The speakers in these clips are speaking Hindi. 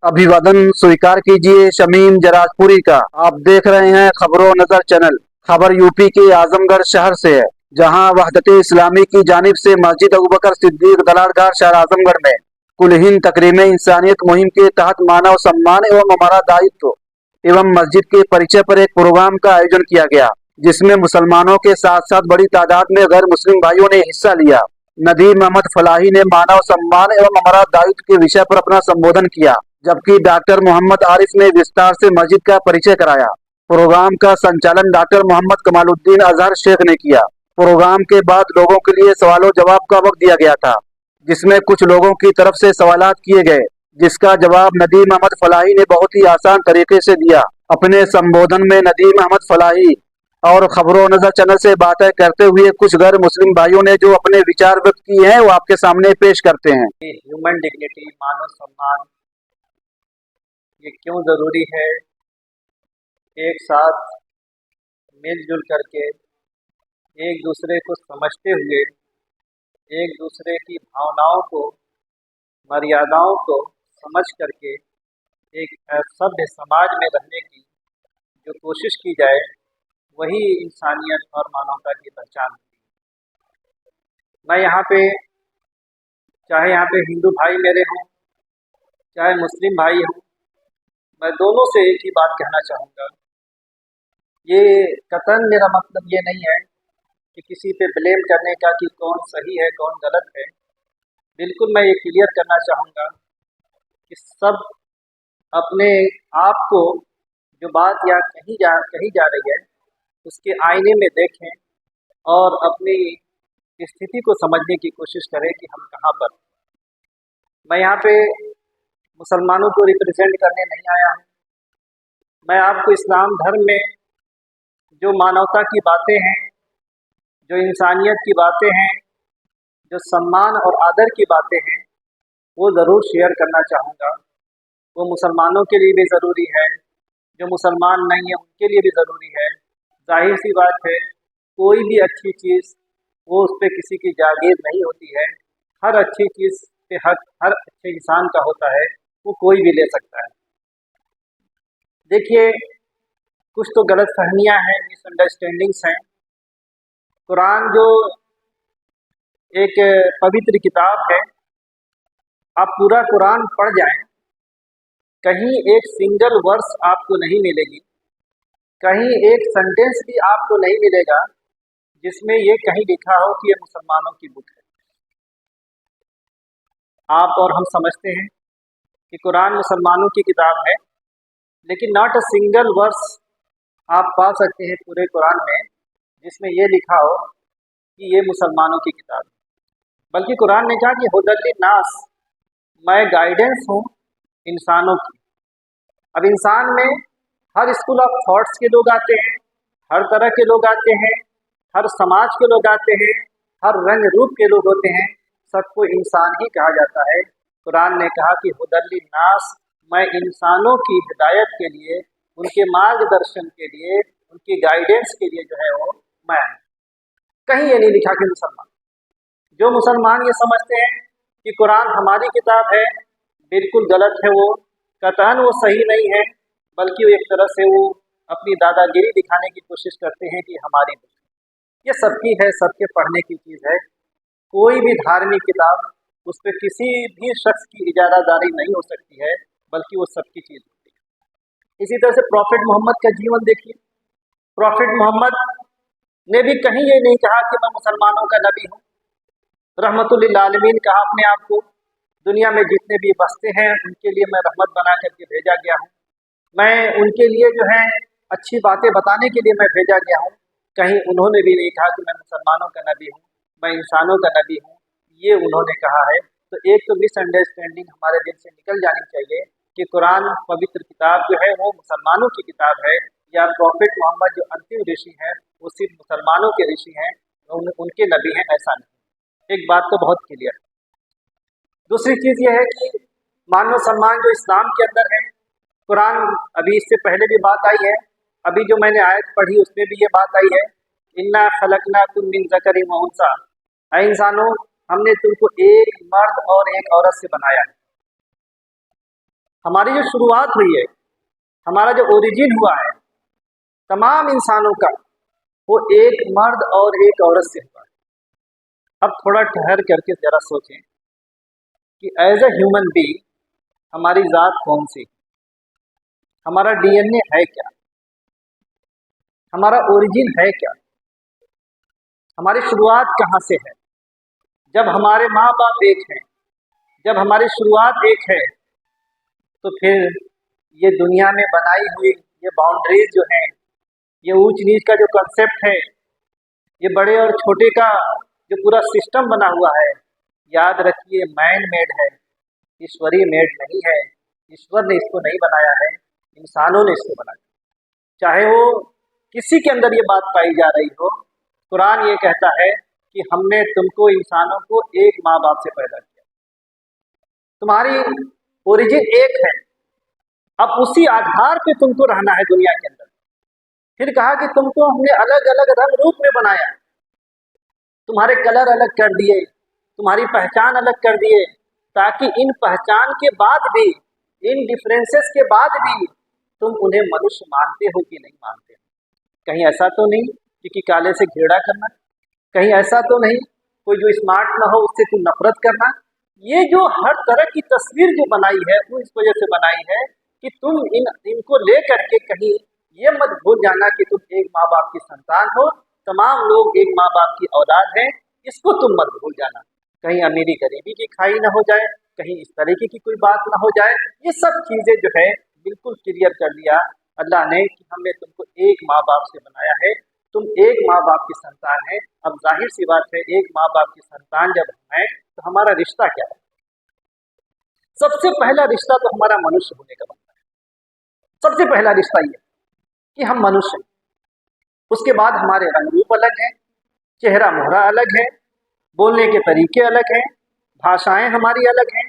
अभिवादन स्वीकार कीजिए शमीम जराजपुरी का। आप देख रहे हैं खबरों नजर चैनल। खबर यूपी के आजमगढ़ शहर से है, जहां वहदते इस्लामी की जानिब से मस्जिद अबू बकर सिद्दीक दलालगाह शहर आजमगढ़ में कुलहीन तकरीम इंसानियत मुहिम के तहत मानव सम्मान एवं हमारा दायित्व एवं मस्जिद के परिचय पर एक प्रोग्राम का आयोजन किया गया, जिसमें मुसलमानों के साथ साथ बड़ी तादाद में गैर मुस्लिम भाइयों ने हिस्सा लिया। नदीम अहमद फलाही ने मानव सम्मान एवं हमारा दायित्व के विषय पर अपना संबोधन किया, जबकि डॉक्टर मोहम्मद आरिफ ने विस्तार से मस्जिद का परिचय कराया। प्रोग्राम का संचालन डॉक्टर मोहम्मद कमालुद्दीन अजहर शेख ने किया। प्रोग्राम के बाद लोगों के लिए सवालों जवाब का वक्त दिया गया था, जिसमें कुछ लोगों की तरफ से सवालात किए गए, जिसका जवाब नदीम अहमद फलाही ने बहुत ही आसान तरीके से दिया। अपने संबोधन में नदीम अहमद फलाही और खबरों नजर चैनल से बातें करते हुए कुछ गैर मुस्लिम भाइयों ने जो अपने विचार व्यक्त किए हैं वो आपके सामने पेश करते हैं। ह्यूमन डिग्निटी, मानव सम्मान, ये क्यों ज़रूरी है। एक साथ मिलजुल करके एक दूसरे को समझते हुए एक दूसरे की भावनाओं को, मर्यादाओं को समझ करके एक सभ्य समाज में रहने की जो कोशिश की जाए, वही इंसानियत और मानवता की पहचान होती है। मैं यहाँ पे हिंदू भाई मेरे हों, चाहे मुस्लिम भाई हों, मैं दोनों से एक ही बात कहना चाहूँगा। ये कतई मेरा मतलब ये नहीं है कि किसी पे ब्लेम करने का कि कौन सही है कौन गलत है। बिल्कुल मैं ये क्लियर करना चाहूँगा कि सब अपने आप को जो बात या कही जा रही है उसके आईने में देखें और अपनी स्थिति को समझने की कोशिश करें कि हम कहाँ पर। मैं यहाँ पे मुसलमानों को रिप्रेजेंट करने नहीं आया हूँ। मैं आपको इस्लाम धर्म में जो मानवता की बातें हैं, जो इंसानियत की बातें हैं, जो सम्मान और आदर की बातें हैं, वो ज़रूर शेयर करना चाहूँगा। वो मुसलमानों के लिए भी ज़रूरी है, जो मुसलमान नहीं है उनके लिए भी ज़रूरी है। जाहिर सी बात है, कोई भी अच्छी चीज़ वो उस पर किसी की जागीर नहीं होती है। हर अच्छी चीज़ पे हक हर अच्छे इंसान का होता है, वो कोई भी ले सकता है। देखिए, कुछ तो गलत फहमियाँ हैं, मिसअंडरस्टैंडिंग्स हैं। कुरान जो एक पवित्र किताब है, आप पूरा कुरान पढ़ जाएं, कहीं एक सिंगल वर्स आपको नहीं मिलेगी, कहीं एक सेंटेंस भी आपको नहीं मिलेगा जिसमें ये कहीं लिखा हो कि ये मुसलमानों की बुक है। आप और हम समझते हैं कि कुरान मुसलमानों की किताब है, लेकिन नॉट अ सिंगल वर्स आप पा सकते हैं पूरे कुरान में जिसमें ये लिखा हो कि ये मुसलमानों की किताब है। बल्कि कुरान ने कहा कि हुदल लिन्नास, मैं गाइडेंस हूँ इंसानों की। अब इंसान में हर स्कूल ऑफ थॉट्स के लोग आते हैं, हर तरह के लोग आते हैं, हर समाज के लोग आते हैं, हर रंग रूप के लोग होते हैं, सबको इंसान ही कहा जाता है। कुरान ने कहा कि हुदल लिन्नास, मैं इंसानों की हिदायत के लिए, उनके मार्गदर्शन के लिए, उनकी गाइडेंस के लिए जो है वो मैं। कहीं ये नहीं लिखा कि मुसलमान। जो मुसलमान ये समझते हैं कि कुरान हमारी किताब है, बिल्कुल गलत है। वो कतई वो सही नहीं है, बल्कि वो एक तरह से वो अपनी दादागिरी दिखाने की कोशिश करते हैं कि हमारी बुक ये सबकी है, सबके पढ़ने की चीज़ है। कोई भी धार्मिक किताब, उस पर किसी भी शख्स की इजारादारी नहीं हो सकती है, बल्कि वो सबकी चीज़ होती है। इसी तरह से प्रॉफिट मोहम्मद का जीवन देखिए। प्रॉफिट मोहम्मद ने भी कहीं ये नहीं कहा कि मैं मुसलमानों का नबी हूँ। रहमतुल लिल आलमीन कहा अपने आप को। दुनिया में जितने भी बसते हैं उनके लिए मैं रहमत बना करके भेजा गया हूँ। मैं उनके लिए जो है अच्छी बातें बताने के लिए मैं भेजा गया हूँ। कहीं उन्होंने भी नहीं कहा कि मैं मुसलमानों का नबी हूँ, मैं इंसानों का नबी हूँ, ये उन्होंने कहा है। तो एक तो मिसअंडरस्टैंडिंग हमारे दिल से निकल जानी चाहिए कि कुरान पवित्र किताब जो है वो मुसलमानों की किताब है, या प्रॉफिट मोहम्मद जो अंतिम ऋषि हैं वो सिर्फ मुसलमानों के ऋषि हैं, उनके नबी हैं, ऐसा नहीं। एक बात तो बहुत क्लियर है। दूसरी चीज़ ये है कि मानव सम्मान जो इस्लाम के अंदर है, कुरान, अभी इससे पहले भी बात आई है, अभी जो मैंने आयत पढ़ी उसमें भी ये बात आई है, इन्ना खलकनाकुम मिन ज़करिन व उन्सा, ऐ इंसानों, हमने तुमको एक मर्द और एक औरत से बनाया है। हमारी जो शुरुआत हुई है, हमारा जो ओरिजिन हुआ है तमाम इंसानों का, वो एक मर्द और एक औरत से हुआ है। अब थोड़ा ठहर करके जरा सोचें कि एज अ ह्यूमन बीइंग हमारी जात कौन सी, हमारा डीएनए है क्या, हमारा ओरिजिन है क्या, हमारी शुरुआत कहाँ से है। जब हमारे माँ बाप एक हैं, जब हमारी शुरुआत एक है, तो फिर ये दुनिया में बनाई हुई ये बाउंड्रीज जो हैं, ये ऊंच नीच का जो कंसेप्ट है, ये बड़े और छोटे का जो पूरा सिस्टम बना हुआ है, याद रखिए मैन मेड है, ईश्वरीय मेड नहीं है। ईश्वर ने इसको नहीं बनाया है, इंसानों ने इसको बनाया। चाहे वो किसी के अंदर ये बात पाई जा रही हो, कुरान ये कहता है कि हमने तुमको इंसानों को एक माँ बाप से पैदा किया, तुम्हारी ओरिजिन एक है, अब उसी आधार पे तुमको रहना है दुनिया के अंदर। फिर कहा कि तुमको हमने अलग अलग रंग रूप में बनाया, तुम्हारे कलर अलग कर दिए, तुम्हारी पहचान अलग कर दिए, ताकि इन पहचान के बाद भी, इन डिफरेंसेस के बाद भी तुम उन्हें मनुष्य मानते हो कि नहीं मानते हो। कहीं ऐसा तो नहीं कि काले से घेरा करना, कहीं ऐसा तो नहीं कोई जो स्मार्ट ना हो उससे तुम नफरत करना। ये जो हर तरह की तस्वीर जो बनाई है वो इस वजह से बनाई है कि तुम इनको ले करके कहीं ये मत भूल जाना कि तुम एक माँ बाप की संतान हो, तमाम लोग एक माँ बाप की औलाद हैं, इसको तुम मत भूल जाना। कहीं अमीरी गरीबी की खाई ना हो जाए, कहीं इस तरीके की कोई बात ना हो जाए। ये सब चीजें जो है बिल्कुल क्लियर कर दिया अल्लाह ने कि हमने तुमको एक माँ बाप से बनाया है, तुम एक माँ बाप की संतान है। अब जाहिर सी बात है, एक माँ बाप की संतान जब है तो हमारा रिश्ता क्या है? सबसे पहला रिश्ता तो हमारा मनुष्य होने का बनता है। सबसे पहला रिश्ता ये कि हम मनुष्य हैं। उसके बाद हमारे रंग रूप अलग हैं, चेहरा मोहरा अलग है, बोलने के तरीके अलग हैं, भाषाएं हमारी अलग हैं,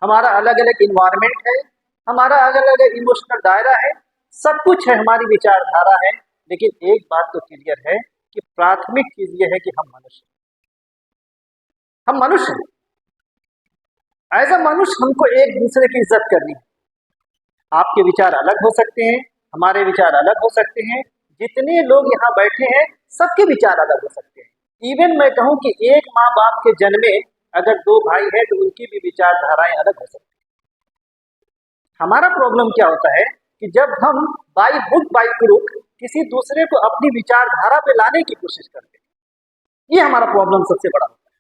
हमारा अलग अलग इन्वायरमेंट है, हमारा अलग अलग इमोशनल दायरा है, सब कुछ है, हमारी विचारधारा है। लेकिन एक बात तो क्लियर है कि प्राथमिक चीज ये है कि हम मनुष्य हैं। हम मनुष्य हैं। एज अ मनुष्य हमको एक दूसरे की इज्जत करनी है। आपके विचार अलग हो सकते हैं, हमारे विचार अलग हो सकते हैं, जितने लोग यहाँ बैठे हैं सबके विचार अलग हो सकते हैं। इवन मैं कहूँ कि एक माँ बाप के जन्मे अगर दो भाई हैं तो उनकी भी विचारधाराएं अलग हो सकती हैं। हमारा प्रॉब्लम क्या होता है कि जब हम बाई हुक बाई क्रुक किसी दूसरे को अपनी विचारधारा पे लाने की कोशिश करते हैं, ये हमारा प्रॉब्लम सबसे बड़ा होता है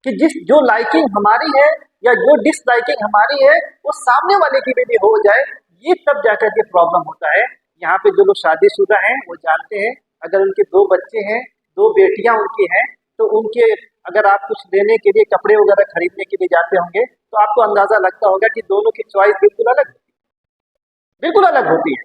कि जिस जो लाइकिंग हमारी है या जो डिसलाइकिंग हमारी है वो सामने वाले की भी हो जाए, ये तब जाकर के प्रॉब्लम होता है। यहाँ पे जो लोग शादीशुदा हैं वो जानते हैं, अगर उनके दो बच्चे हैं, दो बेटियां उनकी हैं, तो उनके अगर आप कुछ लेने के लिए कपड़े वगैरह खरीदने के लिए जाते होंगे तो आपको अंदाजा लगता होगा कि दोनों की चॉइस बिल्कुल अलग होती है।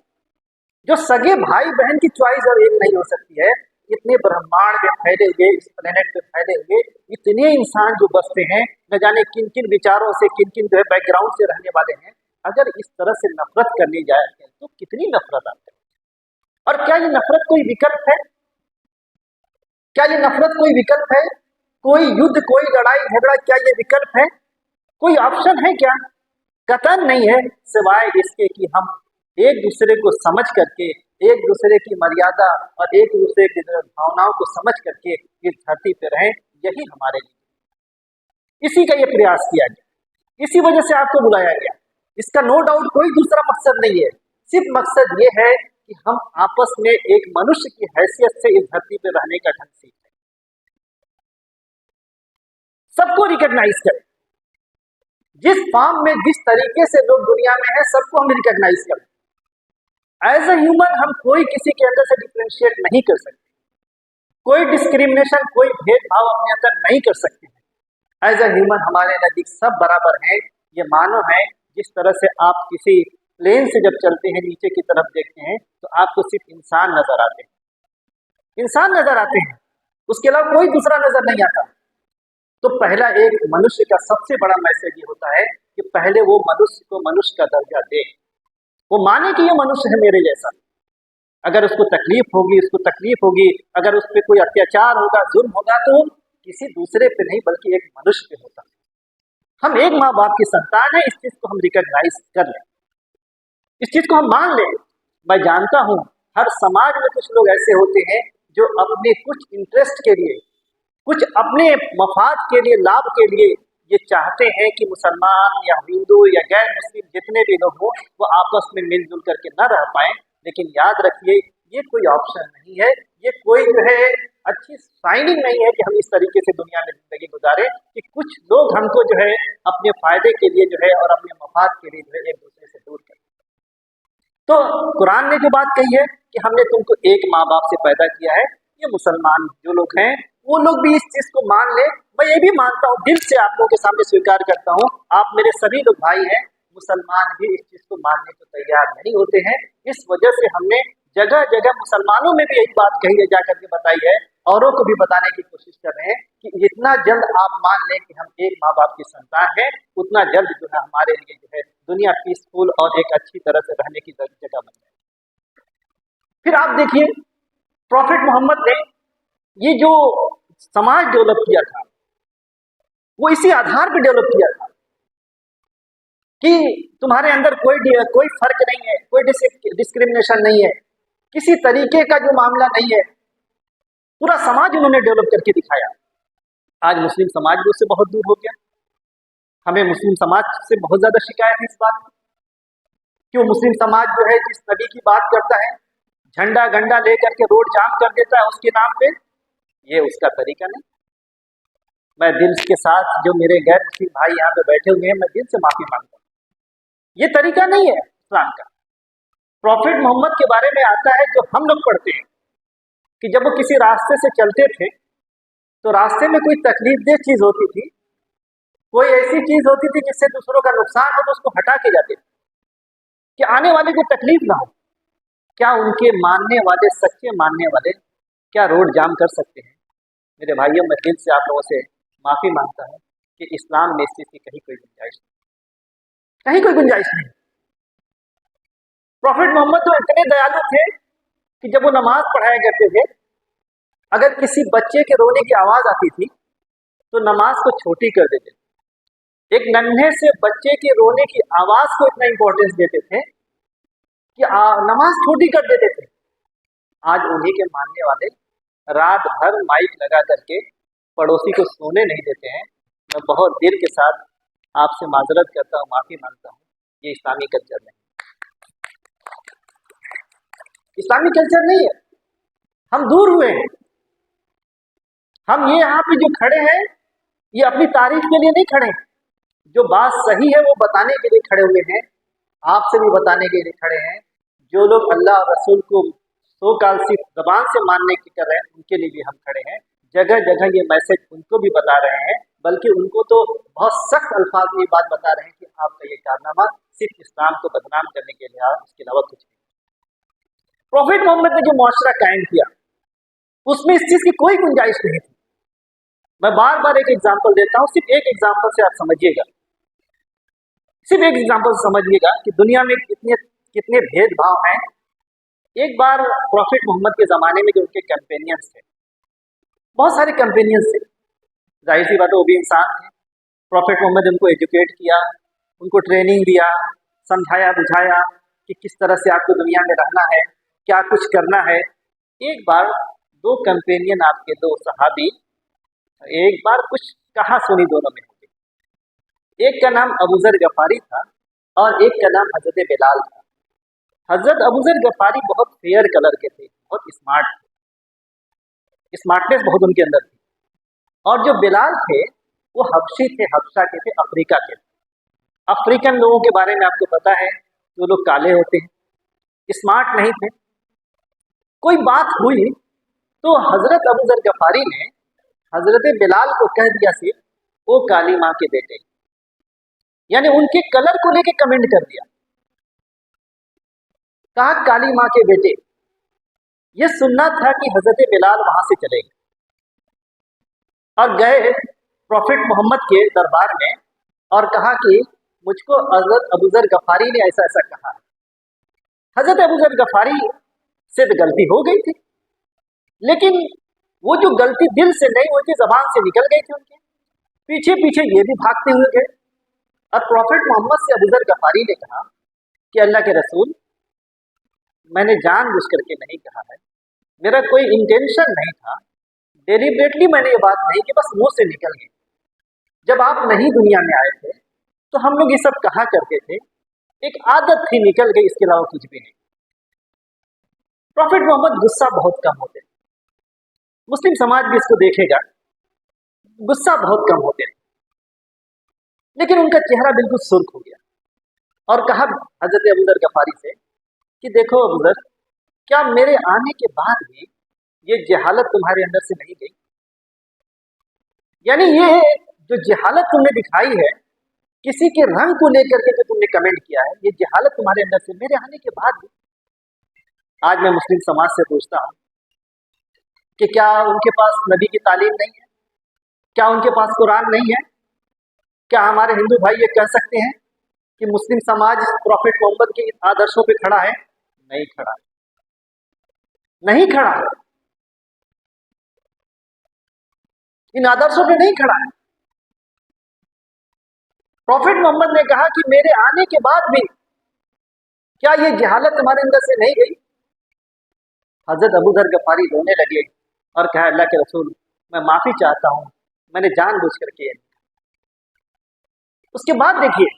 जो सगे भाई बहन की चॉइस और एक नहीं हो सकती है। इतने ब्रह्मांड में फैले हुए, इस प्लेनेट पे फैले हुए इतने इंसान जो बसते हैं, न जाने किन किन विचारों से, किन किन जो है बैकग्राउंड से रहने वाले हैं, अगर इस तरह से नफरत करनी जाए तो कितनी नफरत आती है। और क्या ये नफरत कोई विकल्प है? क्या ये नफरत कोई विकल्प है? कोई युद्ध, कोई लड़ाई झगड़ा, क्या ये विकल्प है? कोई ऑप्शन है क्या? कतई नहीं है, सिवाय इसके कि हम एक दूसरे को समझ करके, एक दूसरे की मर्यादा और एक दूसरे की भावनाओं को समझ करके इस धरती पे रहें। यही हमारे लिए, इसी का ये प्रयास किया गया, इसी वजह से आपको बुलाया गया। इसका नो डाउट कोई दूसरा मकसद नहीं है, सिर्फ मकसद ये है कि हम आपस में एक मनुष्य की हैसियत से इस धरती पे रहने का ढंग सीखें, सबको रिकॉग्नाइज करें। जिस फॉर्म में, जिस तरीके से लोग दुनिया में हैं, सबको हम रिकॉग्नाइज करें। एज अ ह्यूमन हम कोई किसी के अंदर से डिफरेंशिएट नहीं कर सकते, कोई डिस्क्रिमिनेशन, कोई भेदभाव अपने अंदर नहीं कर सकते हैं। एज अ ह्यूमन हमारे नजदीक सब बराबर हैं। ये मानो है जिस तरह से आप किसी प्लेन से जब चलते हैं, नीचे की तरफ देखते हैं तो आपको सिर्फ इंसान नजर आते हैं, इंसान नजर आते हैं, उसके अलावा कोई दूसरा नजर नहीं आता। तो पहला एक मनुष्य का सबसे बड़ा मैसेज ये होता है कि पहले वो मनुष्य को मनुष्य का दर्जा दे, वो माने कि ये मनुष्य है मेरे जैसा। अगर उसको तकलीफ होगी, उसको तकलीफ होगी, अगर उस पर कोई अत्याचार होगा, जुल्म होगा, तो किसी दूसरे पे नहीं बल्कि एक मनुष्य पे होता है। हम एक माँ बाप की संतान है, इस चीज को हम रिकॉग्नाइज कर लें, इस चीज को हम मान लें। मैं जानता हूं हर समाज में कुछ लोग ऐसे होते हैं जो अपने कुछ इंटरेस्ट के लिए, कुछ अपने मफाद के लिए, लाभ के लिए ये चाहते हैं कि मुसलमान या हिंदू या गैर मुस्लिम जितने भी लोग हों वो आपस में मिलजुल करके न रह पाए। लेकिन याद रखिए ये कोई ऑप्शन नहीं है, ये कोई जो है अच्छी साइनिंग नहीं है कि हम इस तरीके से दुनिया में जिंदगी गुजारे कि कुछ लोग हमको जो है अपने फायदे के लिए जो है और अपने मफाद के लिए जो है एक दूसरे से दूर करें। तो कुरान ने जो बात कही है कि हमने तुमको एक माँ बाप से पैदा किया है, ये मुसलमान जो लोग हैं वो लोग भी इस चीज को मान ले। मैं ये भी मानता हूँ, दिल से आप लोगों के सामने स्वीकार करता हूँ, आप मेरे सभी लोग भाई हैं, मुसलमान भी इस चीज को मानने को तैयार नहीं होते हैं। इस वजह से हमने जगह जगह मुसलमानों में भी एक बात कही है, जाकर के बताई है, औरों को भी बताने की कोशिश कर रहे हैं कि जितना जल्द आप मान लें कि हम एक माँ बाप की संतान है, उतना जल्द जो है हमारे लिए जो है दुनिया पीसफुल और एक अच्छी तरह से रहने की जगह बन जाए। फिर आप देखिए प्रॉफिट मोहम्मद ने ये जो समाज डेवलप किया था वो इसी आधार पर डेवलप किया था कि तुम्हारे अंदर कोई फर्क नहीं है, कोई डिस्क्रिमिनेशन नहीं है, किसी तरीके का जो मामला नहीं है, पूरा समाज उन्होंने डेवलप करके दिखाया। आज मुस्लिम समाज भी उससे बहुत दूर हो गया। हमें मुस्लिम समाज से बहुत ज्यादा शिकायत है इस बात की कि वो मुस्लिम समाज जो है जिस नबी की बात करता है झंडा गंडा लेकर के रोड जाम कर देता है उसके नाम पे, ये उसका तरीका नहीं। मैं दिल के साथ जो मेरे गैर मुस्लिम भाई यहाँ पे बैठे हुए हैं, मैं दिल से माफी मांगता हूँ, ये तरीका नहीं है इस्लाम का। प्रॉफिट मोहम्मद के बारे में आता है जो हम लोग पढ़ते हैं कि जब वो किसी रास्ते से चलते थे तो रास्ते में कोई तकलीफदेह चीज होती थी, कोई ऐसी चीज होती थी जिससे दूसरों का नुकसान हो तो उसको हटा के जाते थे कि आने वाले को तकलीफ ना हो। क्या उनके मानने वाले, सच्चे मानने वाले क्या रोड जाम कर सकते हैं? मेरे भाइयों, मैं दिल से आप लोगों से माफी मांगता हूं कि इस्लाम में इस चीज की कहीं कोई गुंजाइश नहीं, कहीं कोई गुंजाइश नहीं। प्रॉफिट मोहम्मद तो इतने दयालु थे कि जब वो नमाज पढ़ाया करते थे, अगर किसी बच्चे के रोने की आवाज आती थी तो नमाज को छोटी कर देते थे। एक नन्हे से बच्चे के रोने की आवाज को इतना इंपॉर्टेंस देते थे कि नमाज छोटी कर देते थे। आज उन्हीं के मानने वाले रात भर माइक लगा करके पड़ोसी को सोने नहीं देते हैं। मैं बहुत दिल के साथ आपसे माजरत करता हूँ, माफी मांगता हूँ, ये इस्लामी कल्चर नहीं, इस्लामी कल्चर नहीं है। हम दूर हुए हैं। हम ये यहाँ पे जो खड़े हैं ये अपनी तारीफ के लिए नहीं खड़े हैं, जो बात सही है वो बताने के लिए खड़े हुए हैं, आपसे भी बताने के लिए खड़े हैं। जो लोग अल्लाह और रसूल को सो काल सिर्फ जबान से मानने की कर रहे हैं उनके लिए भी हम खड़े हैं। जगह जगह ये मैसेज उनको भी बता रहे हैं, बल्कि उनको तो बहुत सख्त अल्फाज में ये बात बता रहे हैं कि आपका ये कारनामा सिर्फ इस्लाम को बदनाम करने के लिए, उसके अलावा कुछ नहीं। प्रॉफिट मोहम्मद ने जो मुआशरा कायम किया उसमें इस चीज की कोई गुंजाइश नहीं थी। मैं बार बार एक एग्जाम्पल देता हूँ, सिर्फ एक एग्जाम्पल से आप समझिएगा, सिर्फ एक एग्जाम्पल से समझिएगा कि दुनिया में कितने भेदभाव हैं। एक बार प्रॉफिट मोहम्मद के ज़माने में जो उनके कंपेनियंस थे, बहुत सारे कंपेनियंस थे, जाहिर सी बात है वो भी इंसान थे। प्रॉफिट मोहम्मद उनको एजुकेट किया, उनको ट्रेनिंग दिया, समझाया बुझाया कि किस तरह से आपको दुनिया में रहना है, क्या कुछ करना है। एक बार दो कंपेनियन, आपके दो सहाबी, एक बार कुछ कहा सुनी दोनों में हो गई। एक का नाम अबू ज़र गफारी था और एक का नाम हजरत बिलाल था। हजरत अबू ज़र गफारी बहुत फेयर कलर के थे, बहुत स्मार्ट थे, स्मार्टनेस बहुत उनके अंदर थी। और जो बिलाल थे वो हबशी थे, हबशा के थे, अफ्रीका के थे। अफ्रीकन लोगों के बारे में आपको पता है, जो लोग काले होते हैं, स्मार्ट नहीं थे। कोई बात हुई तो हजरत अबू ज़र गफारी ने हजरत बिलाल को कह दिया सिर्फ वो काली माँ के बेटे, यानी उनके कलर को लेके कमेंट कर दिया, कहा काली माँ के बेटे। ये सुनना था कि हजरत बिलाल वहां से चले गए और गए प्रॉफिट मोहम्मद के दरबार में और कहा कि मुझको हजरत अबू ज़र गफारी ने ऐसा ऐसा कहा। हजरत अबू ज़र गफारी से तो गलती हो गई थी, लेकिन वो जो गलती दिल से नहीं हुई थी, जबान से निकल गई थी उनके। पीछे पीछे ये भी भागते हुए गए और प्रॉफिट मोहम्मद से अबू ज़र गफारी ने कहा कि अल्लाह के रसूल, मैंने जानबूझ करके नहीं कहा है, मेरा कोई इंटेंशन नहीं था, डेलिबरेटली मैंने ये बात नहीं कि बस मुंह से निकल गई। जब आप नहीं दुनिया में आए थे तो हम लोग ये सब कहा करते थे, एक आदत थी, निकल गई, इसके अलावा कुछ भी नहीं। प्रॉफिट मोहम्मद गुस्सा बहुत कम होते थे, मुस्लिम समाज भी इसको देखेगा, गुस्सा बहुत कम होते थे, लेकिन उनका चेहरा बिल्कुल सुर्ख हो गया और कहा हजरत अबू ज़र गफारी से कि देखो अबू ज़र, क्या मेरे आने के बाद भी ये जहालत तुम्हारे अंदर से नहीं गई? यानी ये जो जहालत तुमने दिखाई है, किसी के रंग को लेकर के जो तुमने कमेंट किया है, ये जहालत तुम्हारे अंदर से मेरे आने के बाद भी। आज मैं मुस्लिम समाज से पूछता हूं कि क्या उनके पास नबी की तालीम नहीं है? क्या उनके पास कुरान नहीं है? क्या हमारे हिंदू भाई ये कह सकते हैं कि मुस्लिम समाज प्रॉफिट मोहम्मद के आदर्शों पे खड़ा है? नहीं खड़ा है, नहीं खड़ा है, इन आदर्शों पे नहीं खड़ा है। प्रॉफिट मोहम्मद ने कहा कि मेरे आने के बाद भी क्या ये जहालत तुम्हारे अंदर से नहीं गई? हजरत अबू ज़र गफारी रोने लगे और कहा अल्लाह के रसूल, मैं माफी चाहता हूं, मैंने जानबूझ करके। उसके बाद देखिए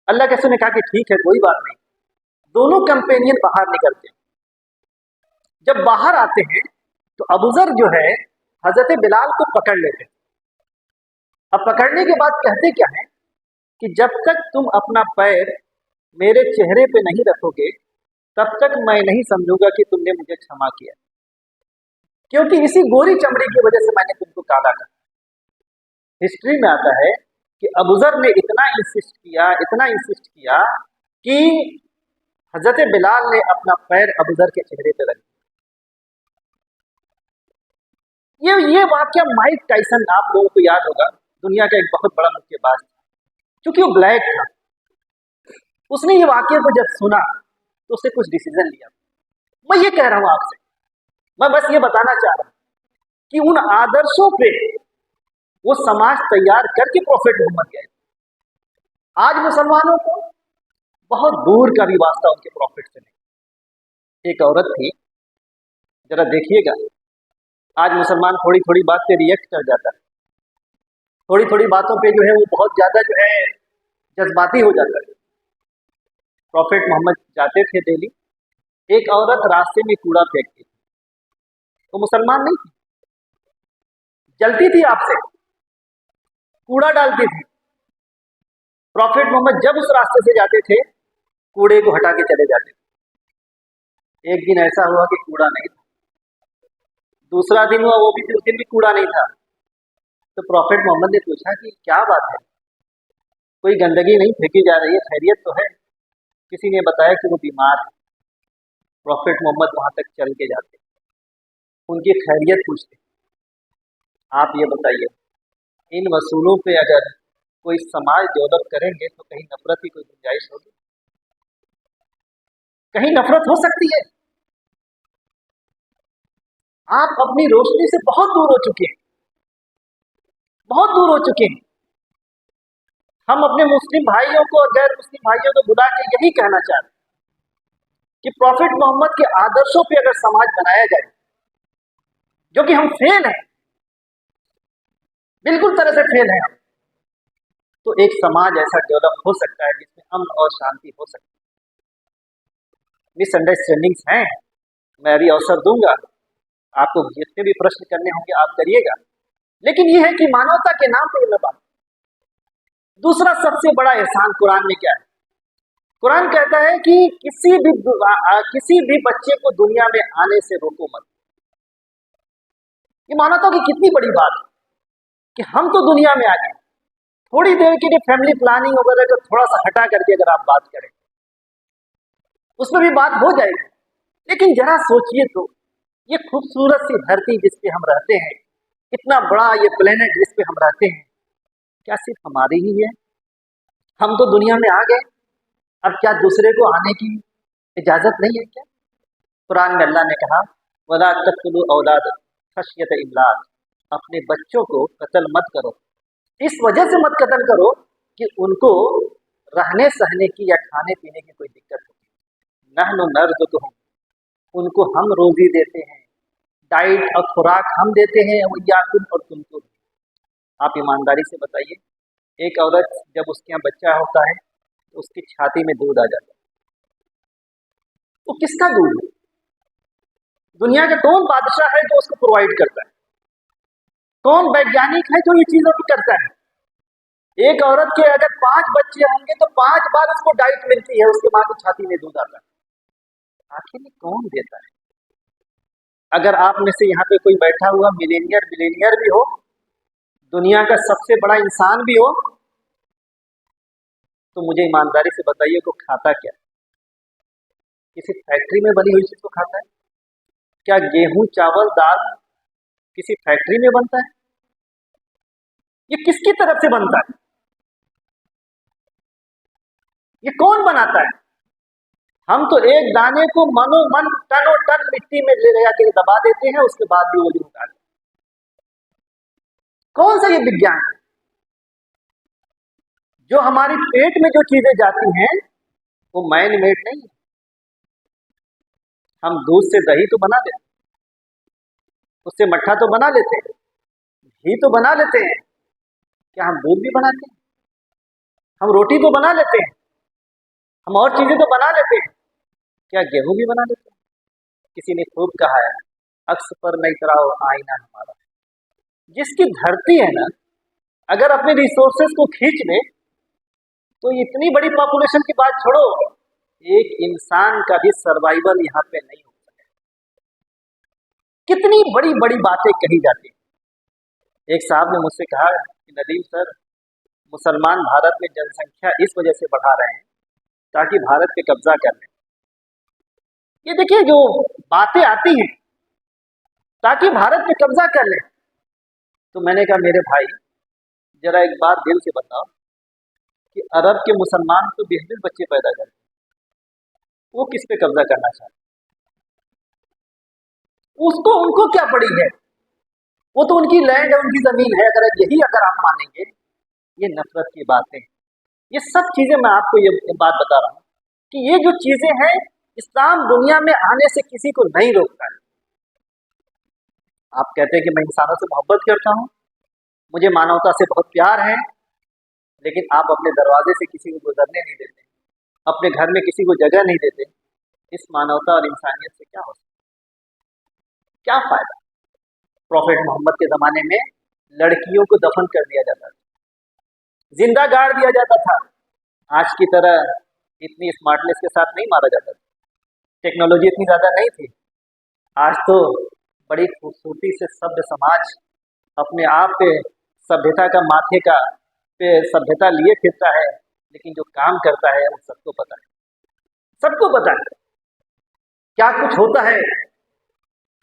अल्लाह के रसूल ने कहा कि ठीक है, कोई बात नहीं। दोनों कंपेनियन बाहर निकलते हैं। जब बाहर आते हैं तो अबू ज़र जो है हजरत बिलाल को पकड़ लेते हैं। अब पकड़ने के बाद कहते क्या है कि जब तक तुम अपना पैर मेरे चेहरे पे नहीं रखोगे तब तक मैं नहीं समझूंगा कि तुमने मुझे क्षमा किया, क्योंकि इसी गोरी चमड़ी की वजह से मैंने तुमको काला कहा। हिस्ट्री में आता है कि अबू ज़र ने इतना इंसिस्ट किया कि हजरत बिलाल ने अपना पैर अबू ज़र के चेहरे पे रख दिया। ये वाकया माइक टाइसन, आप लोगों को याद होगा, दुनिया का एक बहुत बड़ा मुक्केबाज था, क्योंकि वो ब्लैक था। उसने ये वाकये को जब सुना तो उसने कुछ डिसीजन लिया। मैं ये कह रहा हूं आपसे, मैं बस ये बताना चाह रहा हूं कि उन आदर्शों पे वो समाज तैयार करके प्रॉफिट मोहम्मद गए। आज मुसलमानों को बहुत दूर का भी वास्ता उनके प्रॉफिट से नहीं। एक औरत थी, जरा देखिएगा, आज मुसलमान थोड़ी थोड़ी बात पे रिएक्ट कर जाता है, थोड़ी थोड़ी बातों पे जो है वो बहुत ज्यादा जो है जज्बाती हो जाता है। प्रॉफिट मोहम्मद जाते थे डेली, एक औरत रास्ते में कूड़ा फेंकती थी, वो मुसलमान नहीं थी, जलती थी आपसे, कूड़ा डालती थी। प्रॉफिट मोहम्मद जब उस रास्ते से जाते थे कूड़े को हटा के चले जाते थे। एक दिन ऐसा हुआ कि कूड़ा नहीं था, दूसरा दिन हुआ, वो भी उस दिन भी कूड़ा नहीं था। तो प्रॉफिट मोहम्मद ने पूछा कि क्या बात है, कोई गंदगी नहीं फेंकी जा रही है, खैरियत तो है? किसी ने बताया कि वो बीमार है। प्रॉफिट मोहम्मद वहां तक चल के जाते, उनकी खैरियत पूछते। आप ये बताइए, इन वसूलों पे अगर कोई समाज डेवलप करेंगे तो कहीं नफरत की कोई गुंजाइश होगी? कहीं नफरत हो सकती है? आप अपनी रोशनी से बहुत दूर हो चुके हैं, बहुत दूर हो चुके हैं। हम अपने मुस्लिम भाइयों को और गैर मुस्लिम भाइयों को बुला के यही कहना चाहते हैं कि प्रॉफिट मोहम्मद के आदर्शों पे अगर समाज बनाया जाए, जो कि हम फेल हैं, बिल्कुल तरह से फेल हैं हम, तो एक समाज ऐसा डेवलप हो सकता है जिसमें अमन और शांति हो सकती है। मिसअंडरस्टैंडिंग्स हैं, मैं अभी अवसर दूंगा, आपको जितने भी प्रश्न करने होंगे आप करिएगा, लेकिन यह है कि मानवता के नाम पर मैं बात। दूसरा सबसे बड़ा एहसान कुरान में क्या है? कुरान कहता है कि किसी भी बच्चे को दुनिया में आने से रोको मत। ये मानवता की कितनी बड़ी बात है कि हम तो दुनिया में आ गए, थोड़ी देर के लिए फैमिली प्लानिंग वगैरह को थोड़ा सा हटा करके अगर आप बात करें उसमें भी बात हो जाएगी। लेकिन जरा सोचिए तो, ये खूबसूरत सी धरती जिस पे हम रहते हैं, इतना बड़ा ये प्लेनेट जिस पे हम रहते हैं, क्या सिर्फ हमारी ही है? हम तो दुनिया में आ गए, अब क्या दूसरे को आने की इजाजत नहीं है क्या? कुरान में अल्लाह ने कहा, वला तक़्तुलू औलाद खश्यत इमलाक, अपने बच्चों को कत्ल मत करो, इस वजह से मत कत्ल करो कि उनको रहने सहने की या खाने पीने की कोई दिक्कत होती। नहनु नर्ज़ुक़ुहुम, उनको हम रोजी देते हैं, डाइट और खुराक हम देते हैं, वइय्याकुम और तुमको भी। आप ईमानदारी से बताइए, एक औरत जब उसके यहाँ बच्चा होता है तो उसकी छाती में दूध आ जाता है, तो किसका दूध है? दुनिया का कौन बादशाह है जो उसको प्रोवाइड करता है? कौन वैज्ञानिक है जो ये चीजों को करता है? एक औरत के अगर 5 बच्चे होंगे तो 5 बार उसको डाइट मिलती है, उसके माँ की छाती में दूध आता है। आखिर ये कौन देता है? अगर आप में से यहाँ पे कोई बैठा हुआ मिलेनियर भी हो, दुनिया का सबसे बड़ा इंसान भी हो, तो मुझे ईमानदारी से बताइए को खाता क्या? किसी फैक्ट्री में बनी हुई चीज को खाता है? क्या गेहूं चावल दाल किसी फैक्ट्री में बनता है? ये किसकी तरफ से बनता है? ये कौन बनाता है? हम तो एक दाने को मनो मन टनो टन मिट्टी में ले जाके दबा देते हैं, उसके बाद भी वो नहीं उतारते। कौन सा ये विज्ञान है? जो हमारी पेट में जो चीजें जाती हैं वो मैन मेड नहीं है। हम दूध से दही तो बना लेते हैं, उससे मट्ठा तो बना लेते हैं, घी तो बना लेते हैं। क्या हम दूध भी बनाते हैं? हम रोटी तो बना लेते हैं, हम और चीजें तो बना लेते हैं। क्या गेहूं भी बना लेते हैं? किसी ने खूब कहा है, अक्स पर नहीं तराओ आईना हमारा। जिसकी धरती है ना, अगर अपने रिसोर्सेस को खींच ले तो इतनी बड़ी पॉपुलेशन की बात छोड़ो, एक इंसान का भी सर्वाइवल यहाँ पे नहीं हो सकता। कितनी बड़ी बड़ी बातें कही जाती हैं। एक साहब ने मुझसे कहा कि नदीम सर, मुसलमान भारत में जनसंख्या इस वजह से बढ़ा रहे हैं ताकि भारत पे कब्जा कर लें। ये देखिए जो बातें आती हैं, ताकि भारत पे कब्जा कर लें। तो मैंने कहा मेरे भाई, जरा एक बात दिल से बताओ कि अरब के मुसलमान तो 20-20 बच्चे पैदा करते हैं, वो किस पे कब्जा करना चाहते? उसको उनको क्या पड़ी है? वो तो उनकी लैंड है, उनकी जमीन है। अगर आप मानेंगे, ये नफरत की बातें, ये सब चीजें मैं आपको ये बात बता रहा हूं कि ये जो चीजें हैं, इस्लाम दुनिया में आने से किसी को नहीं रोकता है। आप कहते हैं कि मैं इंसानों से मोहब्बत करता हूं, मुझे मानवता से बहुत प्यार है, लेकिन आप अपने दरवाजे से किसी को गुजरने नहीं देते, अपने घर में किसी को जगह नहीं देते। इस मानवता और इंसानियत से क्या हो सकता, क्या फायदा? प्रॉफेट मोहम्मद के जमाने में लड़कियों को दफन कर दिया जाता था, जिंदा गाड़ दिया जाता था। आज की तरह इतनी स्मार्टनेस के साथ नहीं मारा जाता था, टेक्नोलॉजी इतनी ज्यादा नहीं थी। आज तो बड़ी खूबसूरती से सभ्य समाज अपने आप पे सभ्यता का माथे का पे सभ्यता लिए फिरता है, लेकिन जो काम करता है वो सबको पता है। सबको पता है क्या कुछ होता है,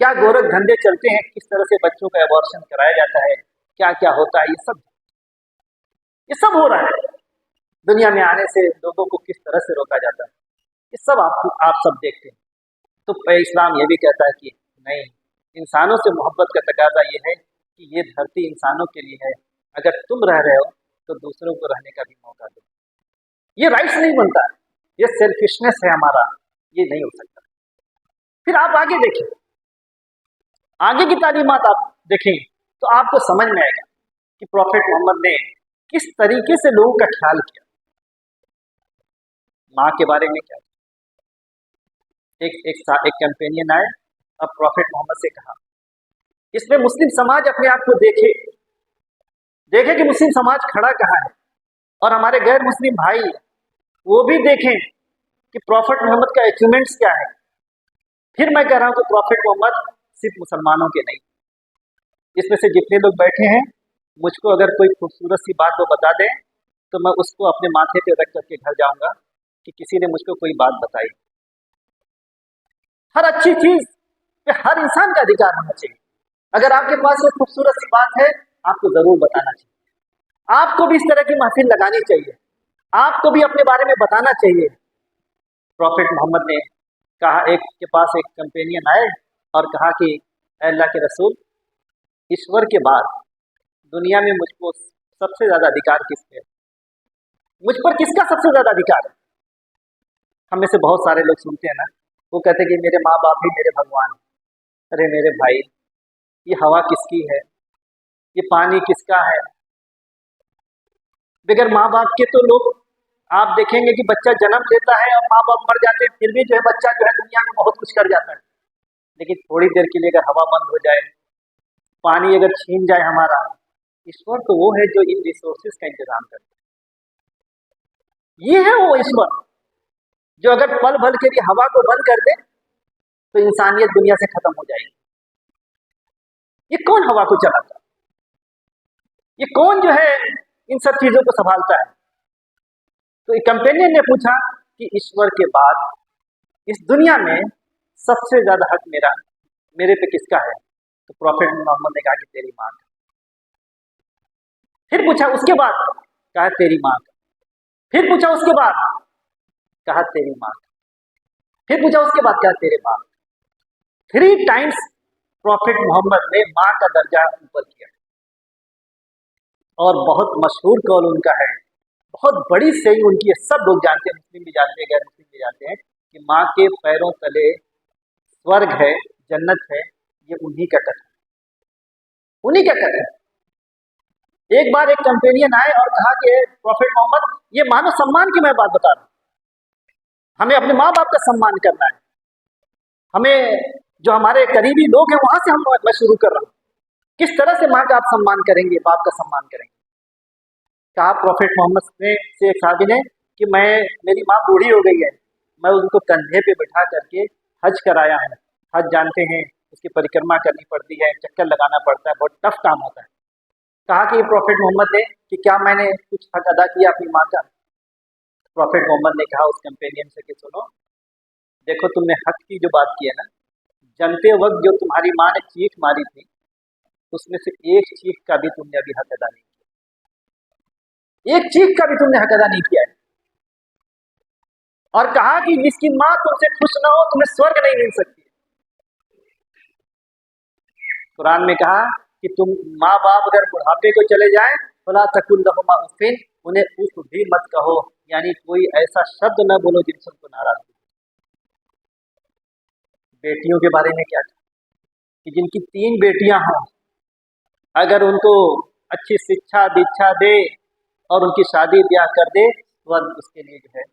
क्या गोरख धंधे चलते हैं, किस तरह से बच्चों का एबॉर्शन कराया जाता है, क्या क्या होता है। ये सब हो रहा है। दुनिया में आने से लोगों को किस तरह से रोका जाता है, ये सब आप सब देखते हैं। तो इस्लाम ये भी कहता है कि नहीं, इंसानों से मोहब्बत का तकाजा ये है कि ये धरती इंसानों के लिए है, अगर तुम रह रहे हो तो दूसरों को रहने का भी मौका दो। ये राइट्स नहीं बनता है, ये सेल्फिशनेस है हमारा, ये नहीं हो सकता। फिर आप आगे देखें, आगे की तालीमात आप देखें तो आपको समझ में आएगा कि प्रॉफेट मोहम्मद ने किस तरीके से लोगों का ख्याल किया। माँ के बारे में क्या, एक कैंपेनियन आए, अब प्रॉफेट मोहम्मद से कहा, इसमें मुस्लिम समाज अपने आप को देखे कि मुस्लिम समाज खड़ा कहाँ है, और हमारे गैर मुस्लिम भाई वो भी देखें कि प्रॉफेट मोहम्मद का अचीवमेंट्स क्या है। फिर मैं कह रहा हूं कि प्रॉफेट मोहम्मद सिर्फ मुसलमानों के नहीं, इसमें से जितने लोग बैठे हैं, मुझको अगर कोई खूबसूरत सी बात वो बता दें तो मैं उसको अपने माथे पे रख करके घर जाऊंगा कि किसी ने मुझको कोई बात बताई। हर अच्छी चीज पे हर इंसान का अधिकार होना चाहिए। अगर आपके पास कोई खूबसूरत सी बात है, आपको जरूर बताना चाहिए। आपको भी इस तरह की महफिल लगानी चाहिए, आपको भी अपने बारे में बताना चाहिए। प्रॉफेट मोहम्मद ने कहा, एक के पास एक कंपेनियन आए और कहा कि अल्लाह के रसूल, ईश्वर के बाद दुनिया में मुझको सबसे ज्यादा अधिकार किस पे? मुझ पर किसका सबसे ज्यादा अधिकार है? हम में से बहुत सारे लोग सुनते हैं ना, वो कहते हैं कि मेरे माँ बाप ही मेरे भगवान हैं। अरे मेरे भाई, ये हवा किसकी है, ये पानी किसका है? बगैर माँ बाप के तो लोग, आप देखेंगे कि बच्चा जन्म लेता है और माँ बाप मर जाते हैं, फिर भी जो है बच्चा जो है दुनिया में बहुत कुछ कर जाता है। लेकिन थोड़ी देर के लिए अगर हवा बंद हो जाए, पानी अगर छीन जाए हमारा, ईश्वर तो वो है जो इन रिसोर्सेज का इंतजाम करता है। ये है वो ईश्वर जो अगर पल भर के लिए हवा को बंद कर दे तो इंसानियत दुनिया से खत्म हो जाएगी। ये कौन हवा को चलाता है? ये कौन जो है इन सब चीजों को संभालता है? तो एक कंपेनियन ने पूछा कि ईश्वर के बाद इस दुनिया में सबसे ज्यादा हक मेरे पे किसका है? तो प्रॉफेट मोहम्मद ने कहा कि तेरी माँ का। फिर पूछा उसके बाद, कहा तेरी माँ का। फिर पूछा उसके बाद, कहा तेरी माँ का। फिर पूछा उसके बाद, कहा तेरे बाप। 3 टाइम्स प्रॉफेट मोहम्मद ने माँ का दर्जा ऊपर किया। और बहुत मशहूर कौल उनका है, बहुत बड़ी सही उनकी है, सब लोग जानते हैं, मुस्लिम भी जानते हैं, गैर मुस्लिम भी जानते हैं, कि माँ के पैरों तले स्वर्ग है, जन्नत है। ये उन्हीं का कथन, उन्हीं का कथन। एक बार एक कंपेनियन आए और कहा कि प्रॉफेट मोहम्मद, ये मानव सम्मान की मैं बात बता रहा हूँ, हमें अपने माँ बाप का सम्मान करना है, हमें जो हमारे करीबी लोग हैं वहां से मैं शुरू कर रहा हूँ। किस तरह से माँ का आप सम्मान करेंगे, बाप का सम्मान करेंगे? कहा प्रॉफेट मोहम्मद ने से एक साहबी ने कि मेरी माँ बूढ़ी हो गई है, मैं उनको कंधे पे बिठा करके हज कराया है। हज जानते हैं, उसकी परिक्रमा करनी पड़ती है, चक्कर लगाना पड़ता है, बहुत टफ काम होता है। कहा कि प्रॉफेट मोहम्मद ने कि क्या मैंने कुछ हक अदा किया अपनी माँ का? प्रॉफेट मोहम्मद ने कहा उस कंपेनियन से कि सुनो, देखो तुमने हक की जो बात की है ना, जनते वक्त जो तुम्हारी माँ ने चीख मारी थी, उसमें से एक चीख का भी तुमने अभी हक अदा नहीं किया, एक चीख का भी तुमने हक अदा नहीं किया है। और कहा कि जिसकी माँ तुमसे खुश ना हो, तुम्हें स्वर्ग नहीं मिल सकती। कुरान में कहा कि तुम माँ बाप अगर बुढ़ापे को चले जाएं, फला तकुल लहुमा उफ़िन, उन्हें उफ भी मत कहो, यानी कोई ऐसा शब्द न बोलो जिनसे उनको नाराज हो। बेटियों के बारे में क्या कि जिनकी 3 बेटियां हों, अगर उनको अच्छी शिक्षा दीक्षा दे और उनकी शादी ब्याह कर दे, स्वर्ग उसके लिए जो है,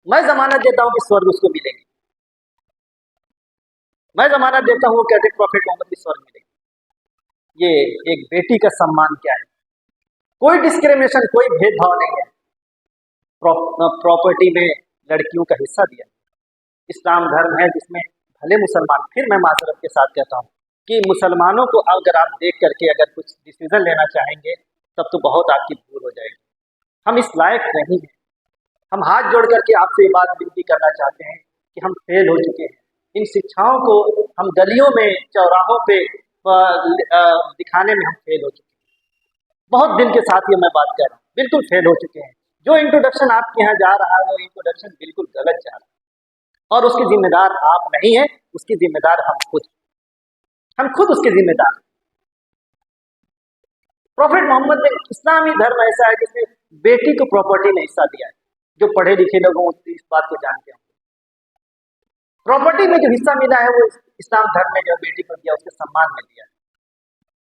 मैं जमानत देता हूं कि स्वर्ग उसको मिलेगी। मैं जमानत देता हूं, कहते प्रॉफेट मोहम्मद की स्वर्ग मिलेगी। ये एक बेटी का सम्मान क्या है? कोई डिस्क्रिमिनेशन, कोई भेदभाव नहीं है। प्रॉपर्टी में लड़कियों का हिस्सा दिया। इस्लाम धर्म है जिसमें भले मुसलमान, फिर मैं माजरत के साथ कहता हूँ कि मुसलमानों को अगर आप देख करके अगर कुछ डिसीजन लेना चाहेंगे, तब तो बहुत आपकी भूल हो जाएगी। हम इस लायक नहीं हैं। हम हाथ जोड़ करके आपसे ये बात विनती करना चाहते हैं कि हम फेल हो चुके हैं। इन शिक्षाओं को हम गलियों में, चौराहों पे दिखाने में हम फेल हो चुके हैं। बहुत दिन के साथ ये मैं बात कर रहा हूँ, बिल्कुल फेल हो चुके हैं। जो इंट्रोडक्शन आपके यहाँ जा रहा है, वो इंट्रोडक्शन बिल्कुल गलत जा रहा है, और उसकी जिम्मेदार आप नहीं है, उसकी जिम्मेदार हम खुद उसके जिम्मेदार। प्रॉफेट मोहम्मद ने, इस्लामी धर्म ऐसा है जिसने बेटी को प्रॉपर्टी में हिस्सा दिया है। जो पढ़े लिखे लोग हों इस बात को जानते हैं। प्रॉपर्टी में जो हिस्सा मिला है वो इस्लाम धर्म में जो बेटी को दिया, उसके सम्मान में दिया।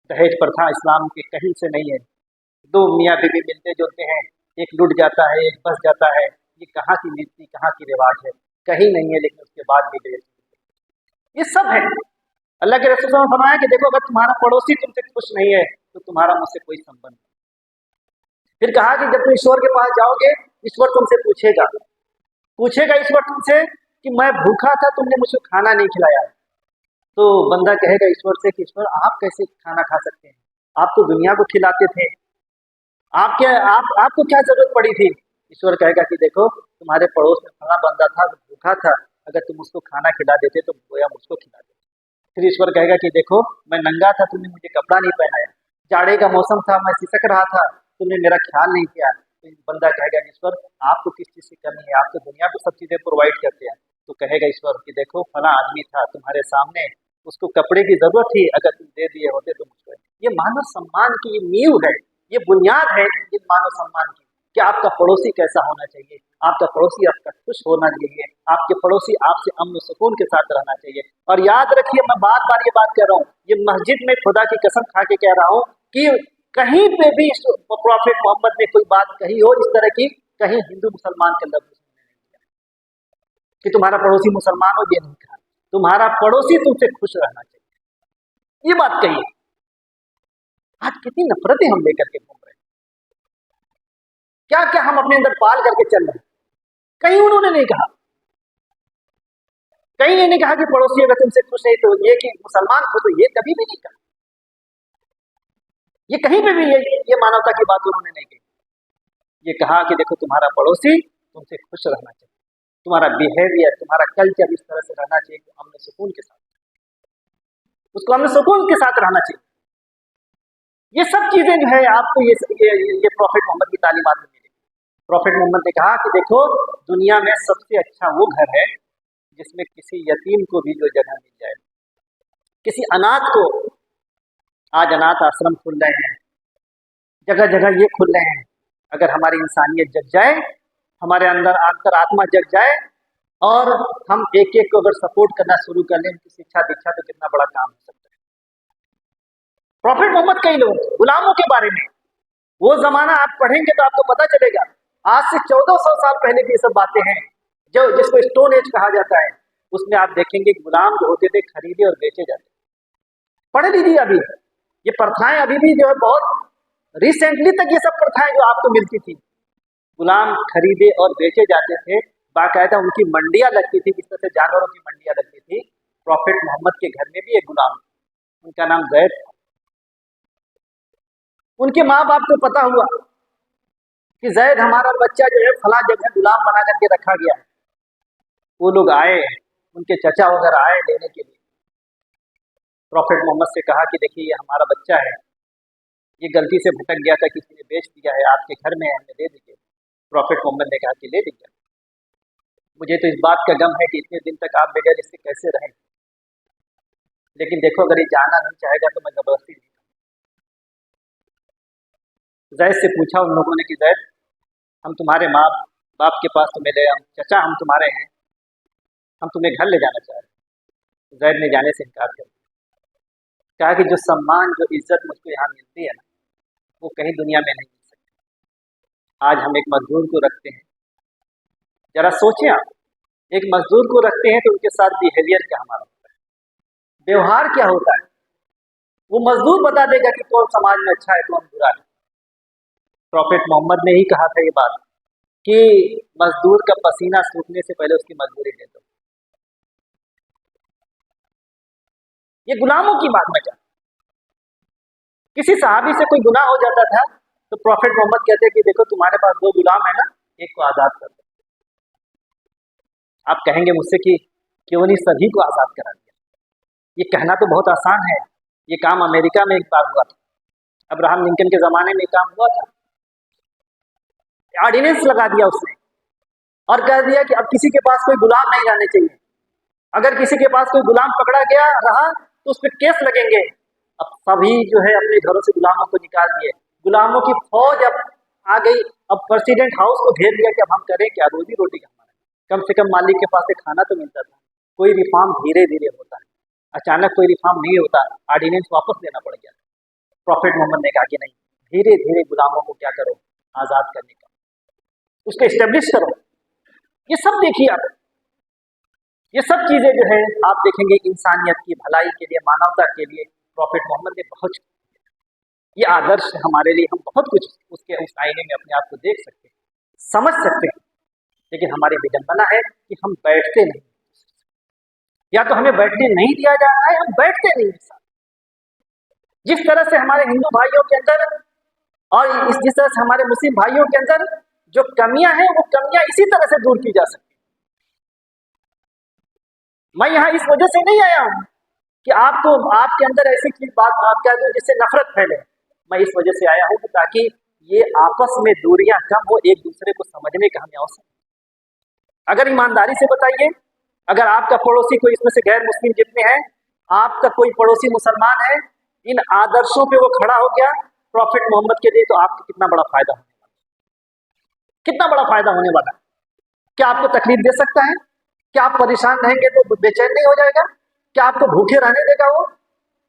दहेज प्रथा इस्लाम के कहीं से नहीं है। 2 मियाँ बीवी मिलते जुलते हैं, एक लुट जाता है, एक बस जाता है, ये कहाँ की नीति, कहाँ की रिवाज है? कहीं नहीं है। लेकिन उसके बाद भी दहेज, ये सब है। अल्लाह के रसूल ने फरमाया कि देखो, अगर तुम्हारा पड़ोसी तुमसे खुश नहीं है तो तुम्हारा मुझसे कोई संबंध नहीं। फिर कहा कि जब तुम ईश्वर के पास जाओगे, ईश्वर तुमसे पूछेगा ईश्वर तुमसे कि मैं भूखा था, तुमने मुझे खाना नहीं खिलाया। तो बंदा कहेगा ईश्वर से कि ईश्वर आप कैसे खाना खा सकते हैं, आप तो दुनिया को खिलाते थे, आपको क्या जरूरत पड़ी थी? ईश्वर कहेगा कि देखो, तुम्हारे पड़ोस में फला बंदा था, भूखा था, अगर तुम उसको खाना खिला देते तो गोया मुझको खिला देते। फिर ईश्वर कहेगा कि देखो, मैं नंगा था, तुमने मुझे कपड़ा नहीं पहनाया, जाड़े का मौसम था, मैं सिसक रहा था, तुमने मेरा ख्याल नहीं किया। तो बंदा कहेगा ईश्वर आपको किस चीज़ की कमी है, आप तो दुनिया को सब चीज़ें प्रोवाइड करते हैं। तो कहेगा ईश्वर कि देखो, फला आदमी था तुम्हारे सामने, उसको कपड़े की जरूरत थी, अगर तुम दे दिए होते तो मुझको। ये मानव सम्मान की नींव है। ये बुनियाद है इन मानव सम्मान की कि आपका पड़ोसी कैसा होना चाहिए, आपका पड़ोसी आपका खुश होना चाहिए, आपके पड़ोसी आपसे अमन सुकून के साथ रहना चाहिए। और याद रखिए, मैं बार बार ये बात कह रहा हूँ, ये मस्जिद में खुदा की कसम खा के कह रहा हूँ कि कहीं पे भी प्रॉफिट मोहम्मद ने कोई बात कही हो इस तरह की, कहीं हिंदू मुसलमान के लफ्ज कि तुम्हारा पड़ोसी मुसलमान हो, ये नहीं कहा। तुम्हारा पड़ोसी तुमसे खुश रहना चाहिए, ये बात कही। आज कितनी नफरतें हम लेकर के घूम रहे हैं, क्या क्या हम अपने अंदर पाल करके चल रहे हैं। कहीं उन्होंने नहीं कहा, कहीं ये नहीं कहा कि पड़ोसी अगर तुमसे खुश नहीं तो ये कि मुसलमान खुश हो, ये कभी भी नहीं कहा। ये कहीं पे भी ये मानवता की बात उन्होंने नहीं कही। ये कहा कि देखो तुम्हारा पड़ोसी तुमसे खुश रहना चाहिए, तुम्हारा बिहेवियर, तुम्हारा कल्चर इस तरह से रहना चाहिए कि अमन सुकून के साथ, उसको अमन सुकून के साथ रहना चाहिए। ये सब चीजें जो है आपको ये प्रॉफिट मोहम्मद की तालीमात में मिलेगी। प्रॉफिट मोहम्मद ने कहा कि देखो दुनिया में सबसे अच्छा वो घर है जिसमें किसी यतीम को भी जो जगह मिल जाए, किसी अनाथ को। आज अनाथ आश्रम खुल रहे हैं, जगह जगह ये खुल रहे हैं। अगर हमारी इंसानियत जग जाए, हमारे अंदर अंतरात्मा जग जाए और हम एक एक को अगर सपोर्ट करना शुरू कर लें उनकी शिक्षा दीक्षा, तो कितना बड़ा काम हो सकता है। प्रॉफिट मोहम्मद कई लोग गुलामों के बारे में, वो जमाना आप पढ़ेंगे तो आपको पता चलेगा। आज से 1400 साल पहले की सब बातें हैं जो जिसको स्टोन एज कहा जाता है। उसमें आप देखेंगे गुलाम जो होते थे खरीदे और बेचे जाते। पढ़ लीजिए, अभी ये प्रथाएं अभी भी जो है बहुत रिसेंटली तक ये सब प्रथाएं जो आपको मिलती थी, गुलाम खरीदे और बेचे जाते थे। बाकायदा उनकी मंडियां लगती थी, जिस तरह से जानवरों की मंडियां लगती थी। प्रॉफिट मोहम्मद के घर में भी एक गुलाम, उनका नाम जैद था। उनके माँ बाप को पता हुआ कि जैद हमारा बच्चा जो है फला जगह गुलाम बना करके रखा गया है। वो लोग आए, उनके चचा वगैरह आए लेने के लिए। प्रॉफिट मोहम्मद से कहा कि देखिए ये हमारा बच्चा है, ये गलती से भटक गया था, किसी ने बेच दिया है, आपके घर में है, हमें दे दीजिए। प्रॉफिट मोहम्मद ने कहा कि ले दीजिए, मुझे तो इस बात का गम है कि इतने दिन तक आप बगैर इससे कैसे रहें, लेकिन देखो अगर ये जाना नहीं चाहेगा तो मैं जबरदस्ती नहीं। जैद से पूछा उन लोगों ने कि जैद हम तुम्हारे माँ बाप के पास तुम्हें ले, हम चचा हम तुम्हारे हैं, हम तुम्हें घर ले जाना चाह रहे हैं। जैद ने जाने से इनकार कर दिया, कहा कि जो सम्मान जो इज्जत मुझको यहाँ मिलती है ना, वो कहीं दुनिया में नहीं मिल सकती। आज हम एक मजदूर को रखते हैं, जरा सोचें आप, एक मजदूर को रखते हैं तो उनके साथ बिहेवियर क्या हमारा होता है, व्यवहार क्या होता है। वो मजदूर बता देगा कि कौन समाज में अच्छा है कौन बुरा है। प्रॉफिट मोहम्मद ने ही कहा था ये बात कि मजदूर का पसीना सूखने से पहले उसकी मजदूरी दे दो। ये गुलामों की बात में क्या, किसी सहाबी से कोई गुनाह हो जाता था तो प्रॉफिट मोहम्मद कहते कि देखो तुम्हारे पास 2 गुलाम है ना, एक को आजाद कर दो। आप कहेंगे मुझसे कि क्यों नहीं सभी को आजाद करा दिया। ये कहना तो बहुत आसान है, ये काम अमेरिका में एक बार हुआ था, अब्राहम लिंकन के जमाने में काम हुआ था। ऑर्डिनेंस लगा दिया उसने और कह दिया कि अब किसी के पास कोई गुलाम नहीं रहने चाहिए। अगर किसी के पास कोई गुलाम पकड़ा गया रहा तो उस पर केस लगेंगे। अब सभी जो है अपने घरों से गुलामों को निकाल दिए, गुलामों की फौज अब आ गई। अब प्रेसिडेंट हाउस को घेर दिया कि अब हम करें क्या, रोजी रोटी का हमारा, कम से कम मालिक के पास से खाना तो मिलता था। कोई रिफॉर्म धीरे धीरे होता है, अचानक कोई रिफॉर्म नहीं होता, ऑर्डिनेंस वापस लेना पड़ गया। प्रॉफिट मोहम्मद ने कहा कि नहीं, धीरे धीरे गुलामों को क्या करो, आजाद करने का, उसको इस्टेब्लिश करो। ये सब देखिए आप, ये सब चीजें जो है आप देखेंगे इंसानियत की भलाई के लिए, मानवता के लिए प्रॉफिट मोहम्मद ने बहुत, ये आदर्श हमारे लिए, हम बहुत कुछ उसके उस आईने में अपने आप को देख सकते हैं, समझ सकते हैं। लेकिन हमारी विडंबना है कि हम बैठते नहीं, या तो हमें बैठने नहीं दिया जा रहा है, हम बैठते नहीं। जिस तरह से हमारे हिंदू भाइयों के अंदर और जिस तरह से हमारे मुस्लिम भाइयों के अंदर जो कमियां हैं, वो कमियां इसी तरह से दूर की जा सकती। मैं यहाँ इस वजह से नहीं आया हूँ कि आपको आपके अंदर ऐसी चीज बात आप कह दो जिससे नफरत फैले। मैं इस वजह से आया हूँ कि ताकि ये आपस में दूरियां कम हो, एक दूसरे को समझने का हमें अवसर। अगर ईमानदारी से बताइए, अगर आपका पड़ोसी कोई इसमें से गैर मुस्लिम जितने हैं, आपका कोई पड़ोसी मुसलमान है, इन आदर्शों पे वो खड़ा हो गया, प्रॉफिट मोहम्मद के लिए, तो आपको कितना बड़ा फायदा होने वाला है, कितना बड़ा फायदा होने वाला है। क्या आपको तकलीफ दे सकता है? क्या आप परेशान रहेंगे तो बेचैन नहीं हो जाएगा? क्या आपको भूखे रहने देगा वो?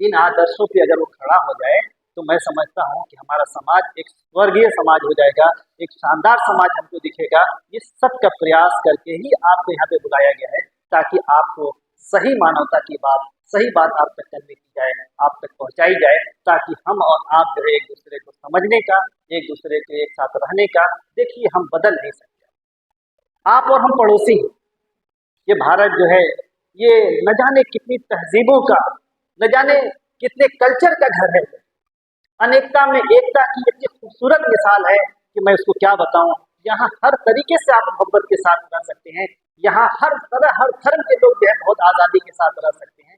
इन आदर्शों पे अगर वो खड़ा हो जाए तो मैं समझता हूँ कि हमारा समाज एक स्वर्गीय समाज हो जाएगा, एक शानदार समाज हमको दिखेगा। ये सब का प्रयास करके ही आपको यहाँ पे बुलाया गया है, ताकि आपको सही मानवता की बात, सही बात आप तक करने की जाए, आप तक पहुँचाई जाए, ताकि हम और आप जो है एक दूसरे को समझने का, एक दूसरे के एक साथ रहने का, देखिए हम बदल नहीं सकते। आप और हम पड़ोसी हैं। ये भारत जो है ये न जाने कितनी तहजीबों का, न जाने कितने कल्चर का घर है। अनेकता में एकता की इतनी खूबसूरत मिसाल है कि मैं उसको क्या बताऊं। यहाँ हर तरीके से आप मोहब्बत के साथ रह सकते हैं। यहाँ हर तरह, हर धर्म के लोग जो है बहुत आज़ादी के साथ रह सकते हैं।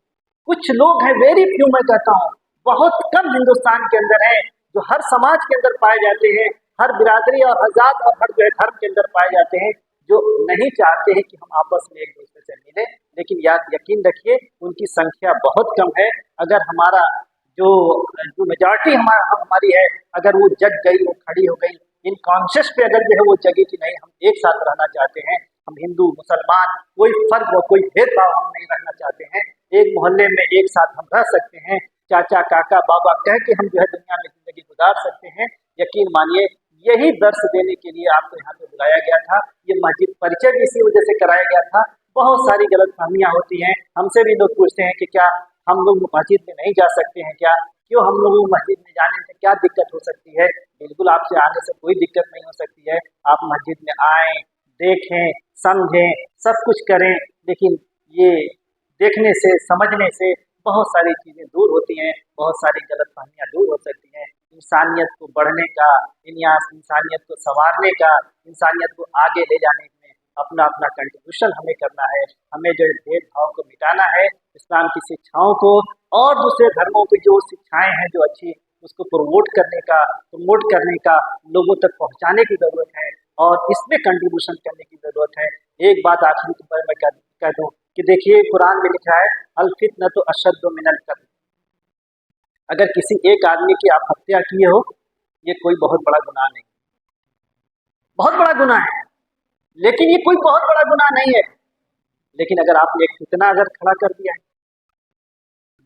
कुछ लोग हैं, वेरी फ्यू मैं कहता हूँ, बहुत कम हिंदुस्तान के अंदर हैं जो हर समाज के अंदर पाए जाते हैं, हर बिरादरी और हर जात और हर जो है धर्म के अंदर पाए जाते हैं, जो नहीं चाहते हैं कि हम आपस में एक दूसरे से मिले। लेकिन यकीन रखिए उनकी संख्या बहुत कम है। अगर हमारा जो जो मेजॉरिटी हमारी है, अगर वो जग गई, वो खड़ी हो गई, इन कॉन्शियस पे अगर जो है वो जगी कि नहीं हम एक साथ रहना चाहते हैं, हम हिंदू मुसलमान कोई फर्क और कोई भेदभाव हम नहीं रखना चाहते हैं, एक मोहल्ले में एक साथ हम रह सकते हैं, चाचा काका बाबा कह के हम जो है दुनिया में जिंदगी गुजार सकते हैं। यकीन मानिए यही दर्श देने के लिए आपको यहाँ पे बुलाया गया था। ये मस्जिद परिचय भी इसी वजह से कराया गया था। बहुत सारी गलतफहमियां होती हैं, हमसे भी लोग पूछते हैं कि क्या हम लोग मस्जिद में नहीं जा सकते हैं क्या, क्यों हम लोगों को मस्जिद में जाने से क्या दिक्कत हो सकती है। बिल्कुल आपसे आने से कोई दिक्कत नहीं हो सकती है। आप मस्जिद में आएँ, देखें, समझें, सब कुछ करें, लेकिन ये देखने से, समझने से बहुत सारी चीज़ें दूर होती हैं, बहुत सारी गलतफहमियां दूर हो सकती हैं। इंसानियत को बढ़ने का, इंसानियत को संवारने का, इंसानियत को आगे ले जाने में अपना अपना कंट्रीब्यूशन हमें करना है। हमें जो है भेदभाव को मिटाना है, इस्लाम की शिक्षाओं को और दूसरे धर्मों की जो शिक्षाएं हैं जो अच्छी, उसको प्रमोट करने का, लोगों तक पहुंचाने की ज़रूरत है और इसमें कंट्रीब्यूशन करने की ज़रूरत है। एक बात आखिरी पर मैं कह दूँ कि देखिए कुरान में लिखा है अल फितनतु अशद्दु मिनल कत्ल। अगर किसी एक आदमी की आप हत्या किए हो, ये कोई बहुत बड़ा गुनाह नहीं, बहुत बड़ा गुनाह है, लेकिन ये कोई बहुत बड़ा गुनाह नहीं है। लेकिन अगर आपने एक फितना अगर खड़ा कर दिया है,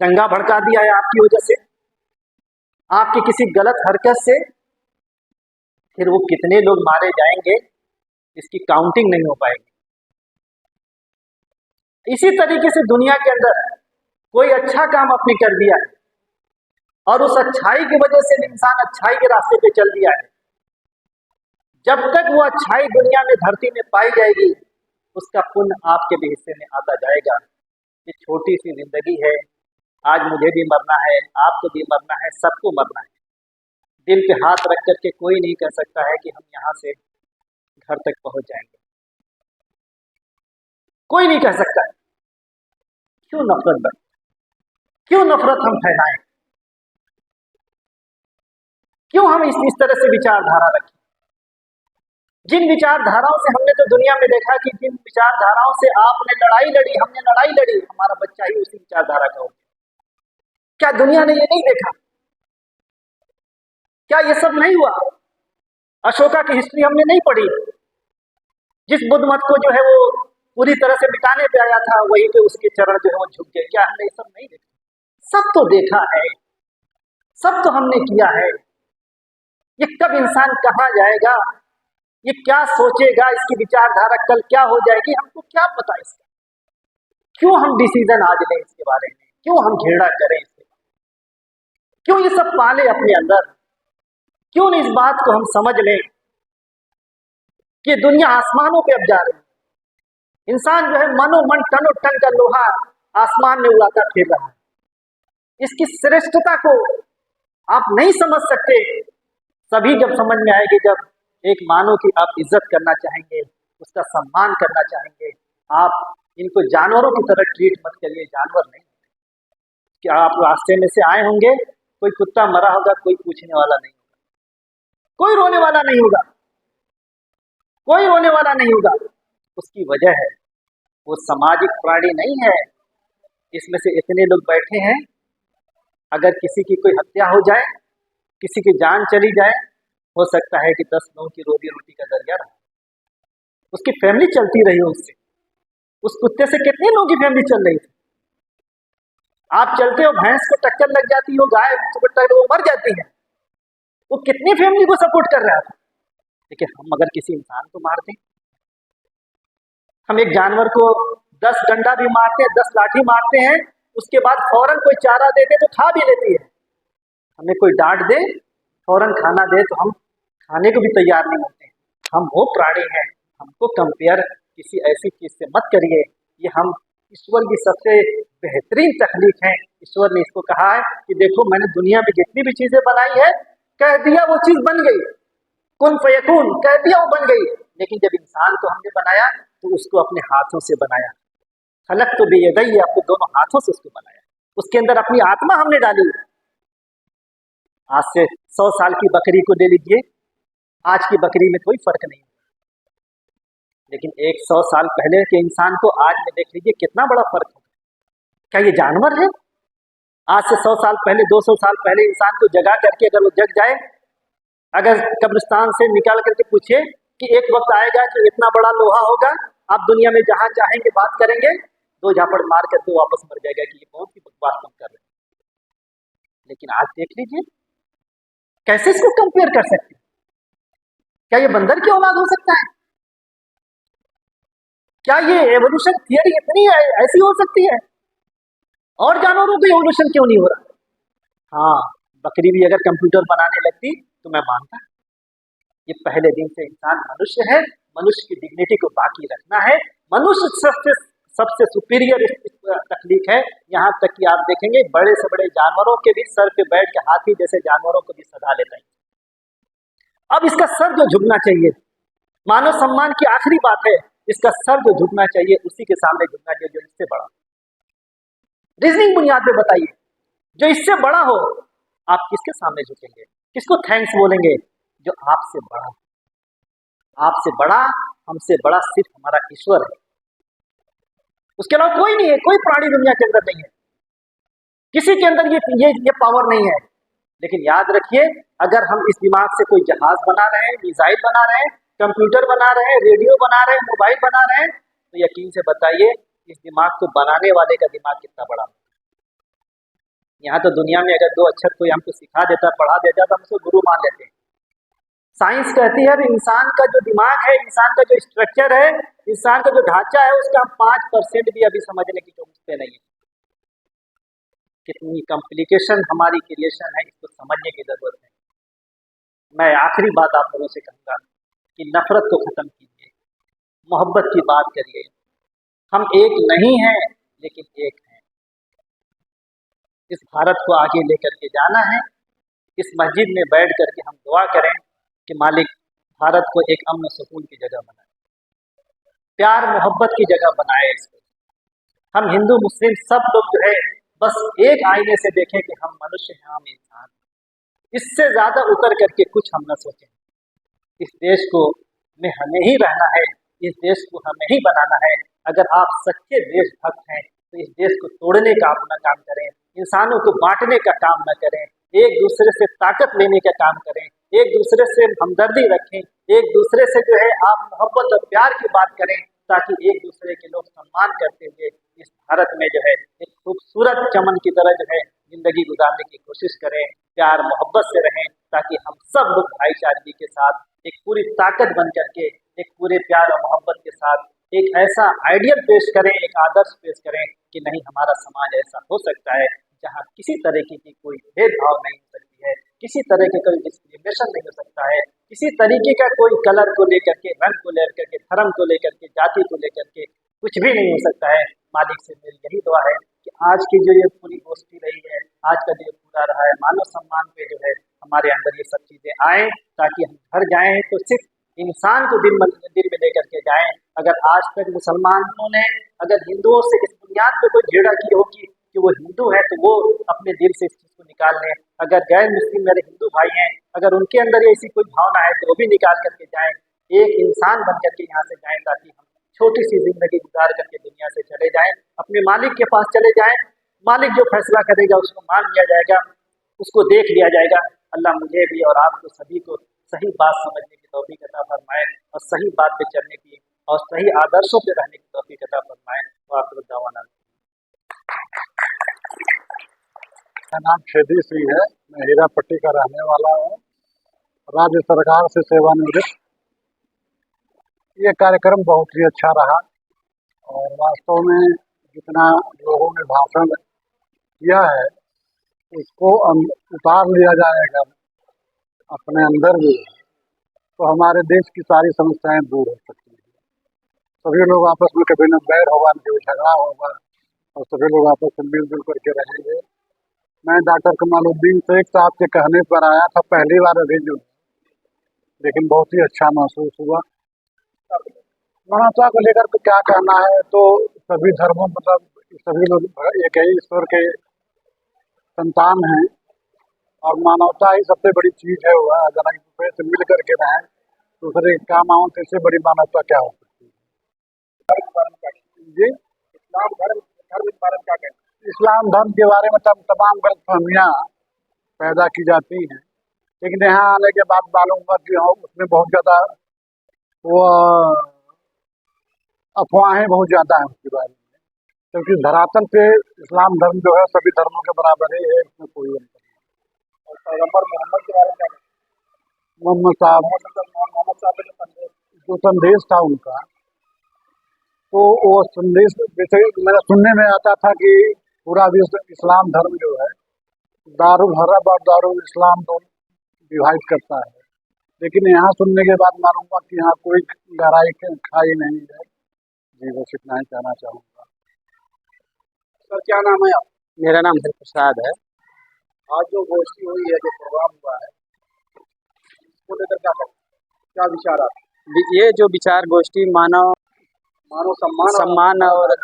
दंगा भड़का दिया है आपकी वजह से, आपकी किसी गलत हरकत से, फिर वो कितने लोग मारे जाएंगे इसकी काउंटिंग नहीं हो पाएगी। इसी तरीके से दुनिया के अंदर कोई अच्छा काम आपने कर दिया है और उस अच्छाई की वजह से इंसान अच्छाई के रास्ते पे चल दिया है, जब तक वो अच्छाई दुनिया में धरती में पाई जाएगी उसका पुण्य आपके भी हिस्से में आता जाएगा। ये छोटी सी जिंदगी है, आज मुझे भी मरना है, आपको भी मरना है, सबको मरना है। दिल पे हाथ रख करके कोई नहीं कह सकता है कि हम यहाँ से घर तक पहुंच जाएंगे, कोई नहीं कह सकता। क्यों नफरत क्यों नफरत हम फैलाएं? क्यों हम इस तरह से विचारधारा रखें? जिन विचारधाराओं से हमने तो दुनिया में देखा कि जिन विचारधाराओं से आपने लड़ाई लड़ी, हमने लड़ाई लड़ी, हमारा बच्चा ही उसी विचारधारा का हो गया। क्या दुनिया ने ये नहीं देखा? क्या ये सब नहीं हुआ? अशोका की हिस्ट्री हमने नहीं पढ़ी? जिस बुद्ध मत को जो है वो पूरी तरह से मिटाने पे आया था, वहीं पे उसके चरण जो है वो झुक गए। क्या हमने ये सब नहीं देखा? सब तो देखा है, सब तो हमने किया है। ये कब इंसान कहाँ जाएगा, ये क्या सोचेगा, इसकी विचारधारा कल क्या हो जाएगी, हमको क्या पता इसका? क्यों हम डिसीजन आज लें इसके बारे में? क्यों हम घेरा करें इसके? क्यों ये सब पाले अपने अंदर? क्यों नहीं इस बात को हम समझ लें कि दुनिया आसमानों पे अब जा रही है। इंसान जो है मनो मन टनो टन का लोहा आसमान में उड़ाता फिर रहा है। इसकी श्रेष्ठता को आप नहीं समझ सकते, सभी जब समझ में आएगी जब एक मानव की आप इज्जत करना चाहेंगे, उसका सम्मान करना चाहेंगे। आप इनको जानवरों की तरह ट्रीट मत करिए, जानवर नहीं। क्या आप रास्ते में से आए होंगे, कोई कुत्ता मरा होगा, कोई पूछने वाला नहीं होगा, कोई रोने वाला नहीं होगा, कोई रोने वाला नहीं होगा। उसकी वजह है वो सामाजिक प्राणी नहीं है। इसमें से इतने लोग बैठे हैं, अगर किसी की कोई हत्या हो जाए किसी की जान चली जाए, हो सकता है कि 10 लोगों की रोजी रोटी का जरिया रहा, उसकी फैमिली चलती रही उससे। उस कुत्ते से कितने लोगों की फैमिली चल रही थी। आप चलते हो, भैंस को टक्कर लग जाती हो, गाय को टक्कर, वो मर जाती है, वो कितनी फैमिली को सपोर्ट कर रहा था। लेकिन हम अगर किसी इंसान को मारते, हम एक जानवर को 10 डंडा भी मारते हैं, 10 लाठी मारते हैं, उसके बाद फौरन कोई चारा देते तो खा भी लेती है। हमें कोई डांट दे, फौरन खाना दे तो हम खाने को भी तैयार नहीं होते। हम वो प्राणी हैं, हमको कंपेयर किसी ऐसी चीज से मत करिए। ये हम ईश्वर की सबसे बेहतरीन तखलीक है। ईश्वर ने इसको कहा है कि देखो मैंने दुनिया में जितनी भी चीजें बनाई है, कह दिया वो चीज बन गई, कुन फयकून कह दिया वो बन गई। लेकिन जब इंसान को हमने बनाया तो उसको अपने हाथों से बनाया। खलक तो बेयदई, अपने दोनों हाथों से उसको बनाया, उसके अंदर अपनी आत्मा हमने डाली। आज से 100 साल की बकरी को ले लीजिए, आज की बकरी में कोई फर्क नहीं, लेकिन 100 साल पहले के इंसान को आज में देख लीजिए कितना बड़ा फर्क होगा। क्या ये जानवर है? आज से 100 साल पहले, 200 साल पहले इंसान को जगा करके अगर वो जग जाए, अगर कब्रिस्तान से निकाल करके पूछे कि एक वक्त आएगा कि इतना बड़ा लोहा होगा, आप दुनिया में जहां चाहेंगे बात करेंगे, 2 झापड़ मार करके वापस मर जाएगा कि ये बहुत ही बकवास तुम कर रहे हैं। लेकिन आज देख लीजिए कैसे इसको कंपेयर कर सकते हैं। क्या ये बंदर की औलाद हो सकता है? क्या ये एवोल्यूशन थियरी इतनी ऐसी हो सकती है? और जानवरों को एवोल्यूशन क्यों नहीं हो रहा? हाँ, बकरी भी अगर कंप्यूटर बनाने लगती तो मैं मानता। ये पहले दिन से इंसान मनुष्य है, मनुष्य की डिग्निटी को बाकी रखना है। मनुष्य सबसे सुपीरियर तकलीफ है। यहाँ तक कि आप देखेंगे बड़े से बड़े जानवरों के भी सर पे बैठ के हाथी जैसे जानवरों को भी सधा लेते हैं। अब इसका सर जो झुकना चाहिए, मानव सम्मान की आखिरी बात है, इसका सर जो झुकना चाहिए उसी के सामने झुकना चाहिए जो इससे बड़ा। रीजनिंग बुनियाद पे बताइए, जो इससे बड़ा हो आप किसके सामने झुकेंगे, किसको थैंक्स बोलेंगे? जो आपसे बड़ा। आपसे बड़ा, हमसे बड़ा सिर्फ हमारा ईश्वर है, उसके अलावा कोई नहीं है। कोई प्राणी दुनिया के अंदर नहीं है, किसी के अंदर ये पावर नहीं है। लेकिन याद रखिए, अगर हम इस दिमाग से कोई जहाज बना रहे हैं, मिसाइल बना रहे हैं, कंप्यूटर बना रहे हैं, रेडियो बना रहे हैं, मोबाइल बना रहे हैं, तो यकीन से बताइए इस दिमाग को बनाने वाले का दिमाग कितना बड़ा। यहाँ तो दुनिया में अगर 2 अक्षर कोई हमको सिखा देता, पढ़ा देता तो हम उसको गुरु मान लेते हैं। साइंस कहती है इंसान का जो दिमाग है, इंसान का जो स्ट्रक्चर है, इंसान का जो ढांचा है, उसका 5% भी अभी समझने की कोशिश नहीं है। कितनी कॉम्प्लिकेशन हमारी क्रिएशन है, इसको समझने की जरूरत है। मैं आखिरी बात आप लोगों से कहूंगा कि नफरत को खत्म कीजिए, मोहब्बत की बात करिए। हम एक नहीं हैं लेकिन एक हैं। इस भारत को आगे लेकर के जाना है। इस मस्जिद में बैठ करके हम दुआ करें कि मालिक भारत को एक अमन सुकून की जगह बनाए, प्यार मोहब्बत की जगह बनाए। इसको हम हिंदू मुस्लिम सब लोग जो है बस एक आईने से देखें कि हम मनुष्य हैं, हम इंसान। इससे ज्यादा उतर करके कुछ हम न सोचें। इस देश को में हमें ही रहना है, इस देश को हमें ही बनाना है। अगर आप सच्चे देशभक्त हैं तो इस देश को तोड़ने का अपना काम करें, इंसानों को बांटने का काम न करें, एक दूसरे से ताकत लेने का काम करें, एक दूसरे से हमदर्दी रखें, एक दूसरे से जो है आप मोहब्बत और प्यार की बात करें, ताकि एक दूसरे के लोग सम्मान करते हुए इस भारत में जो है एक खूबसूरत चमन की तरह जो है जिंदगी गुजारने की कोशिश करें, प्यार मोहब्बत से रहें, ताकि हम सब लोग भाईचारगी के साथ एक पूरी ताकत बन करके एक पूरे प्यार और मोहब्बत के साथ एक ऐसा आइडियल पेश करें, एक आदर्श पेश करें कि नहीं हमारा समाज ऐसा हो सकता है जहाँ किसी तरीके की कोई भेदभाव नहीं हो सकती है, किसी तरह के कोई डिस्क्रिमिनेशन नहीं हो सकता है, किसी तरीके का कोई कलर को लेकर के, रंग को लेकर के, धर्म को लेकर के, जाति को लेकर के कुछ भी नहीं हो सकता है। मालिक से मेरी यही दुआ है कि आज की जो ये पूरी गोष्ठी रही है, आज का जो ये पूरा रहा है, मानव सम्मान पे जो है हमारे अंदर ये सब चीजें आए, ताकि हम घर जाएं तो सिर्फ इंसान को दिल में लेकर के जाएं। अगर आज तक मुसलमानों ने अगर हिंदुओं से इस बुनियाद पे कोई झेड़ा की होगी कि वो हिंदू है, तो वो अपने दिल से इस चीज को निकाल लें। अगर गैर मुस्लिम मेरे हिंदू भाई हैं, अगर उनके अंदर ऐसी कोई भावना है तो वो भी निकाल करके जाएं, एक इंसान बन करके यहाँ से जाएं, ताकि हम छोटी सी जिंदगी गुजार करके दुनिया से चले जाएं, अपने मालिक के पास चले जाएं। मालिक जो फैसला करेगा उसको मान लिया जाएगा, उसको देख लिया जाएगा। अल्लाह मुझे भी और आपको सभी को सही बात समझने की तौफीक अता फरमाए और सही बात पे चलने की और सही आदर्शों पे रहने की तौफीक अता फरमाए। वाखिर दावाना। मेरा नाम छेदी सिंह है। मैं हीरापट्टी का रहने वाला हूँ। राज्य सरकार से सेवानिवृत्त। ये कार्यक्रम बहुत ही अच्छा रहा और वास्तव में जितना लोगों ने भाषण किया है उसको उतार लिया जाएगा अपने अंदर भी, तो हमारे देश की सारी समस्याएं दूर हो सकती हैं। सभी लोग आपस में कभी न बैर होगा न कभी झगड़ा होगा और सभी लोग आपस में मिलजुल करके रहेंगे। मैं डॉक्टर कमालुद्दीन शेख साहब के कहने पर आया था पहली बार अभी जो, लेकिन बहुत ही अच्छा महसूस हुआ। मानवता को लेकर के क्या कहना है, तो सभी धर्मों मतलब सभी लोग एक ही ईश्वर के संतान हैं और मानवता ही सबसे बड़ी चीज है। वह अगर एक दूसरे से मिल करके रहें, दूसरे के काम आओ, तो इससे बड़ी मानवता क्या हो सकती है। जी, इस्लाम धर्म के बारे में क्या कहते हैं? इस्लाम धर्म के बारे में तमाम गलतफहमियाँ पैदा की जाती हैं, लेकिन यहाँ आने के बाद मालूम हुआ कि उसमें बहुत ज़्यादा वो अफवाहें बहुत ज़्यादा हैं उसके बारे में, क्योंकि धरातल पे इस्लाम धर्म जो है सभी धर्मों के बराबर ही है, इसमें कोई अंतर नहीं। और पैगम्बर मोहम्मद के बारे में क्या कहते हैं? मोहम्मद साहब जो संदेश था उनका, तो वो संदेश जैसे मेरा सुनने में आता था कि पूरा विश्व इस्लाम धर्म जो है दारुल हरब और दारुल इस्लाम दोनों डिवाइड करता है, लेकिन यहाँ सुनने के बाद मालूम हुआ कि यहाँ कोई गहराई खाई नहीं है। जी, बस इतना ही कहना चाहूँगा। सर, क्या नाम है आप? मेरा नाम हरिप्रसाद है। आज जो गोष्ठी हुई है, जो प्रोग्राम हुआ है, उसको लेकर क्या विचार आपके? ये जो विचार गोष्ठी मानव सम्मान और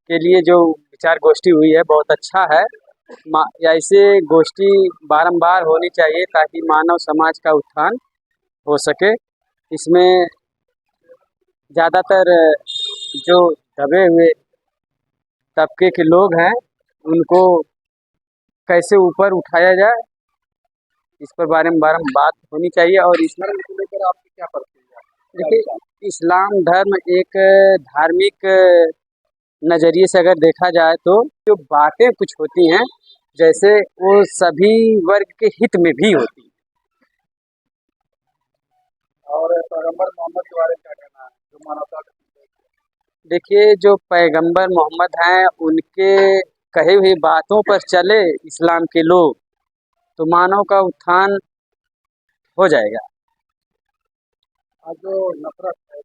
के लिए जो विचार गोष्ठी हुई है बहुत अच्छा है। ऐसे गोष्ठी बारंबार होनी चाहिए ताकि मानव समाज का उत्थान हो सके। इसमें ज़्यादातर जो दबे हुए तबके के लोग हैं उनको कैसे ऊपर उठाया जाए, इस पर बारे में बात होनी चाहिए। और इस धर्म को लेकर आपकी क्या प्रतिक्रिया है? देखिए, इस्लाम धर्म एक धार्मिक नज़रिए से अगर देखा जाए तो जो बातें कुछ होती हैं जैसे वो सभी वर्ग के हित में भी होती हैं। और पैगम्बर मोहम्मद के बारे में क्या कहना है, जो मानवता? देखिए, जो पैगंबर मोहम्मद हैं उनके कहे हुई बातों पर चले इस्लाम के लोग तो मानव का उत्थान हो जाएगा। आज जो नफरत है,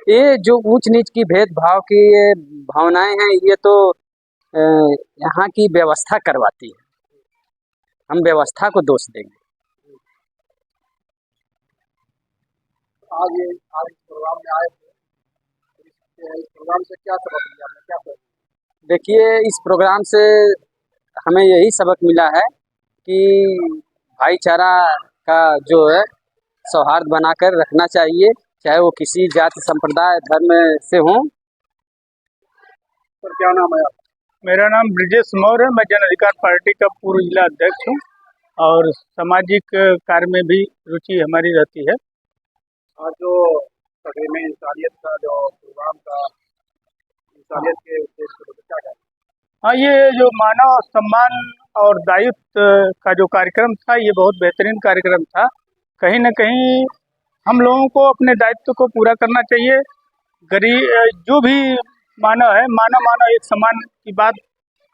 ये जो ऊंच नीच की भेदभाव की ये भावनाएं हैं, ये तो यहाँ की व्यवस्था करवाती है। हम व्यवस्था को दोष देंगे। आज इस प्रोग्राम में आए थे, इस प्रोग्राम से क्या सबक लिया, आपने क्या कहा? देखिए, इस प्रोग्राम से हमें यही सबक मिला है कि भाईचारा का जो है सौहार्द बनाकर रखना चाहिए, चाहे वो किसी जाति संप्रदाय धर्म से हों। सर, क्या नाम है आप? मेरा नाम ब्रिजेश मौर्य है। मैं जन अधिकार पार्टी का पूर्व जिला अध्यक्ष हूँ और सामाजिक कार्य में भी रुचि हमारी रहती है। आज जो तकरीबन इंसानियत का जो प्रोग्राम था, इंसानियत के उद्देश्य को क्या कहना? हाँ, ये जो मानव सम्मान और दायित्व का जो कार्यक्रम था ये बहुत बेहतरीन कार्यक्रम था। कहीं न कहीं हम लोगों को अपने दायित्व को पूरा करना चाहिए। गरीब जो भी मानव है, मानव एक समान की बात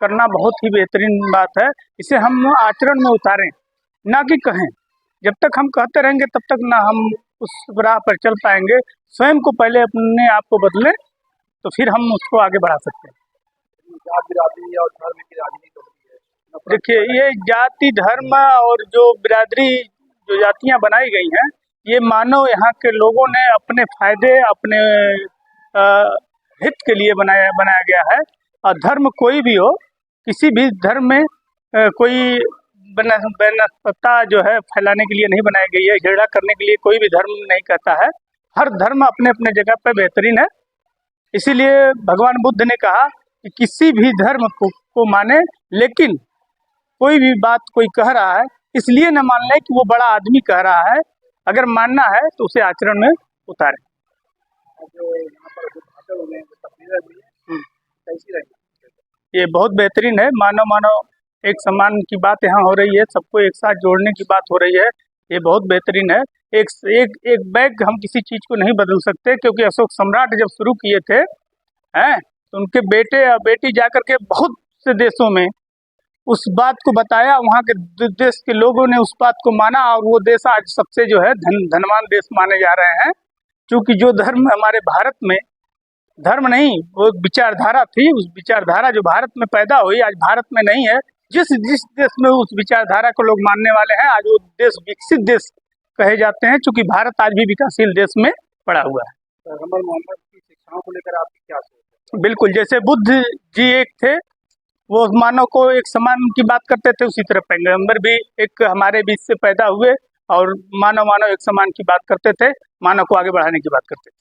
करना बहुत ही बेहतरीन बात है। इसे हम आचरण में उतारें, ना कि कहें। जब तक हम कहते रहेंगे तब तक ना हम उस राह पर चल पाएंगे। स्वयं को पहले अपने आप को बदलें तो फिर हम उसको आगे बढ़ा सकते हैं। जाति बिरादरी और धर्म की राजनीति होती है। देखिए, ये जाति धर्म और जो बिरादरी जो जातियां बनाई गई हैं, ये मानव यहाँ के लोगों ने अपने फायदे अपने हित के लिए बनाया गया है। और धर्म कोई भी हो, किसी भी धर्म में कोई बेनस्पता जो है फैलाने के लिए नहीं बनाई गई है, झगड़ा करने के लिए कोई भी धर्म नहीं कहता है। हर धर्म अपने अपने जगह पर बेहतरीन है। इसीलिए भगवान बुद्ध ने कहा कि किसी भी धर्म को माने, लेकिन कोई भी बात कोई कह रहा है इसलिए न मान लें कि वो बड़ा आदमी कह रहा है। अगर मानना है तो उसे आचरण में उतारें। जो यहाँ पर जो भाषण हुए हैं, जो तस्वीरें हुई हैं, कैसी रही? ये बहुत बेहतरीन है। मानव एक सम्मान की बात यहाँ हो रही है, सबको एक साथ जोड़ने की बात हो रही है। ये बहुत बेहतरीन है। एक बैग हम किसी चीज़ को नहीं बदल सकते, क्योंकि अशोक सम्राट जब शुरू किए थे तो उनके बेटे और बेटी जाकर के बहुत से देशों में उस बात को बताया, वहाँ के देश के लोगों ने उस बात को माना और वो देश आज सबसे जो है धनवान देश माने जा रहे हैं। क्योंकि जो धर्म हमारे भारत में, धर्म नहीं वो एक विचारधारा थी, उस विचारधारा जो भारत में पैदा हुई आज भारत में नहीं है। जिस देश में उस विचारधारा को लोग मानने वाले हैं, आज वो देश विकसित देश कहे जाते हैं। चूंकि भारत आज भी विकासशील देश में पड़ा हुआ है। पैगंबर मोहम्मद की शिक्षाओं को लेकर आपकी क्या सोच है? बिल्कुल, जैसे बुद्ध जी एक थे, वो मानव को एक समान की बात करते थे, उसी तरह पैगंबर भी एक हमारे बीच से पैदा हुए और मानव एक समान की बात करते थे, मानव को आगे बढ़ाने की बात करते थे।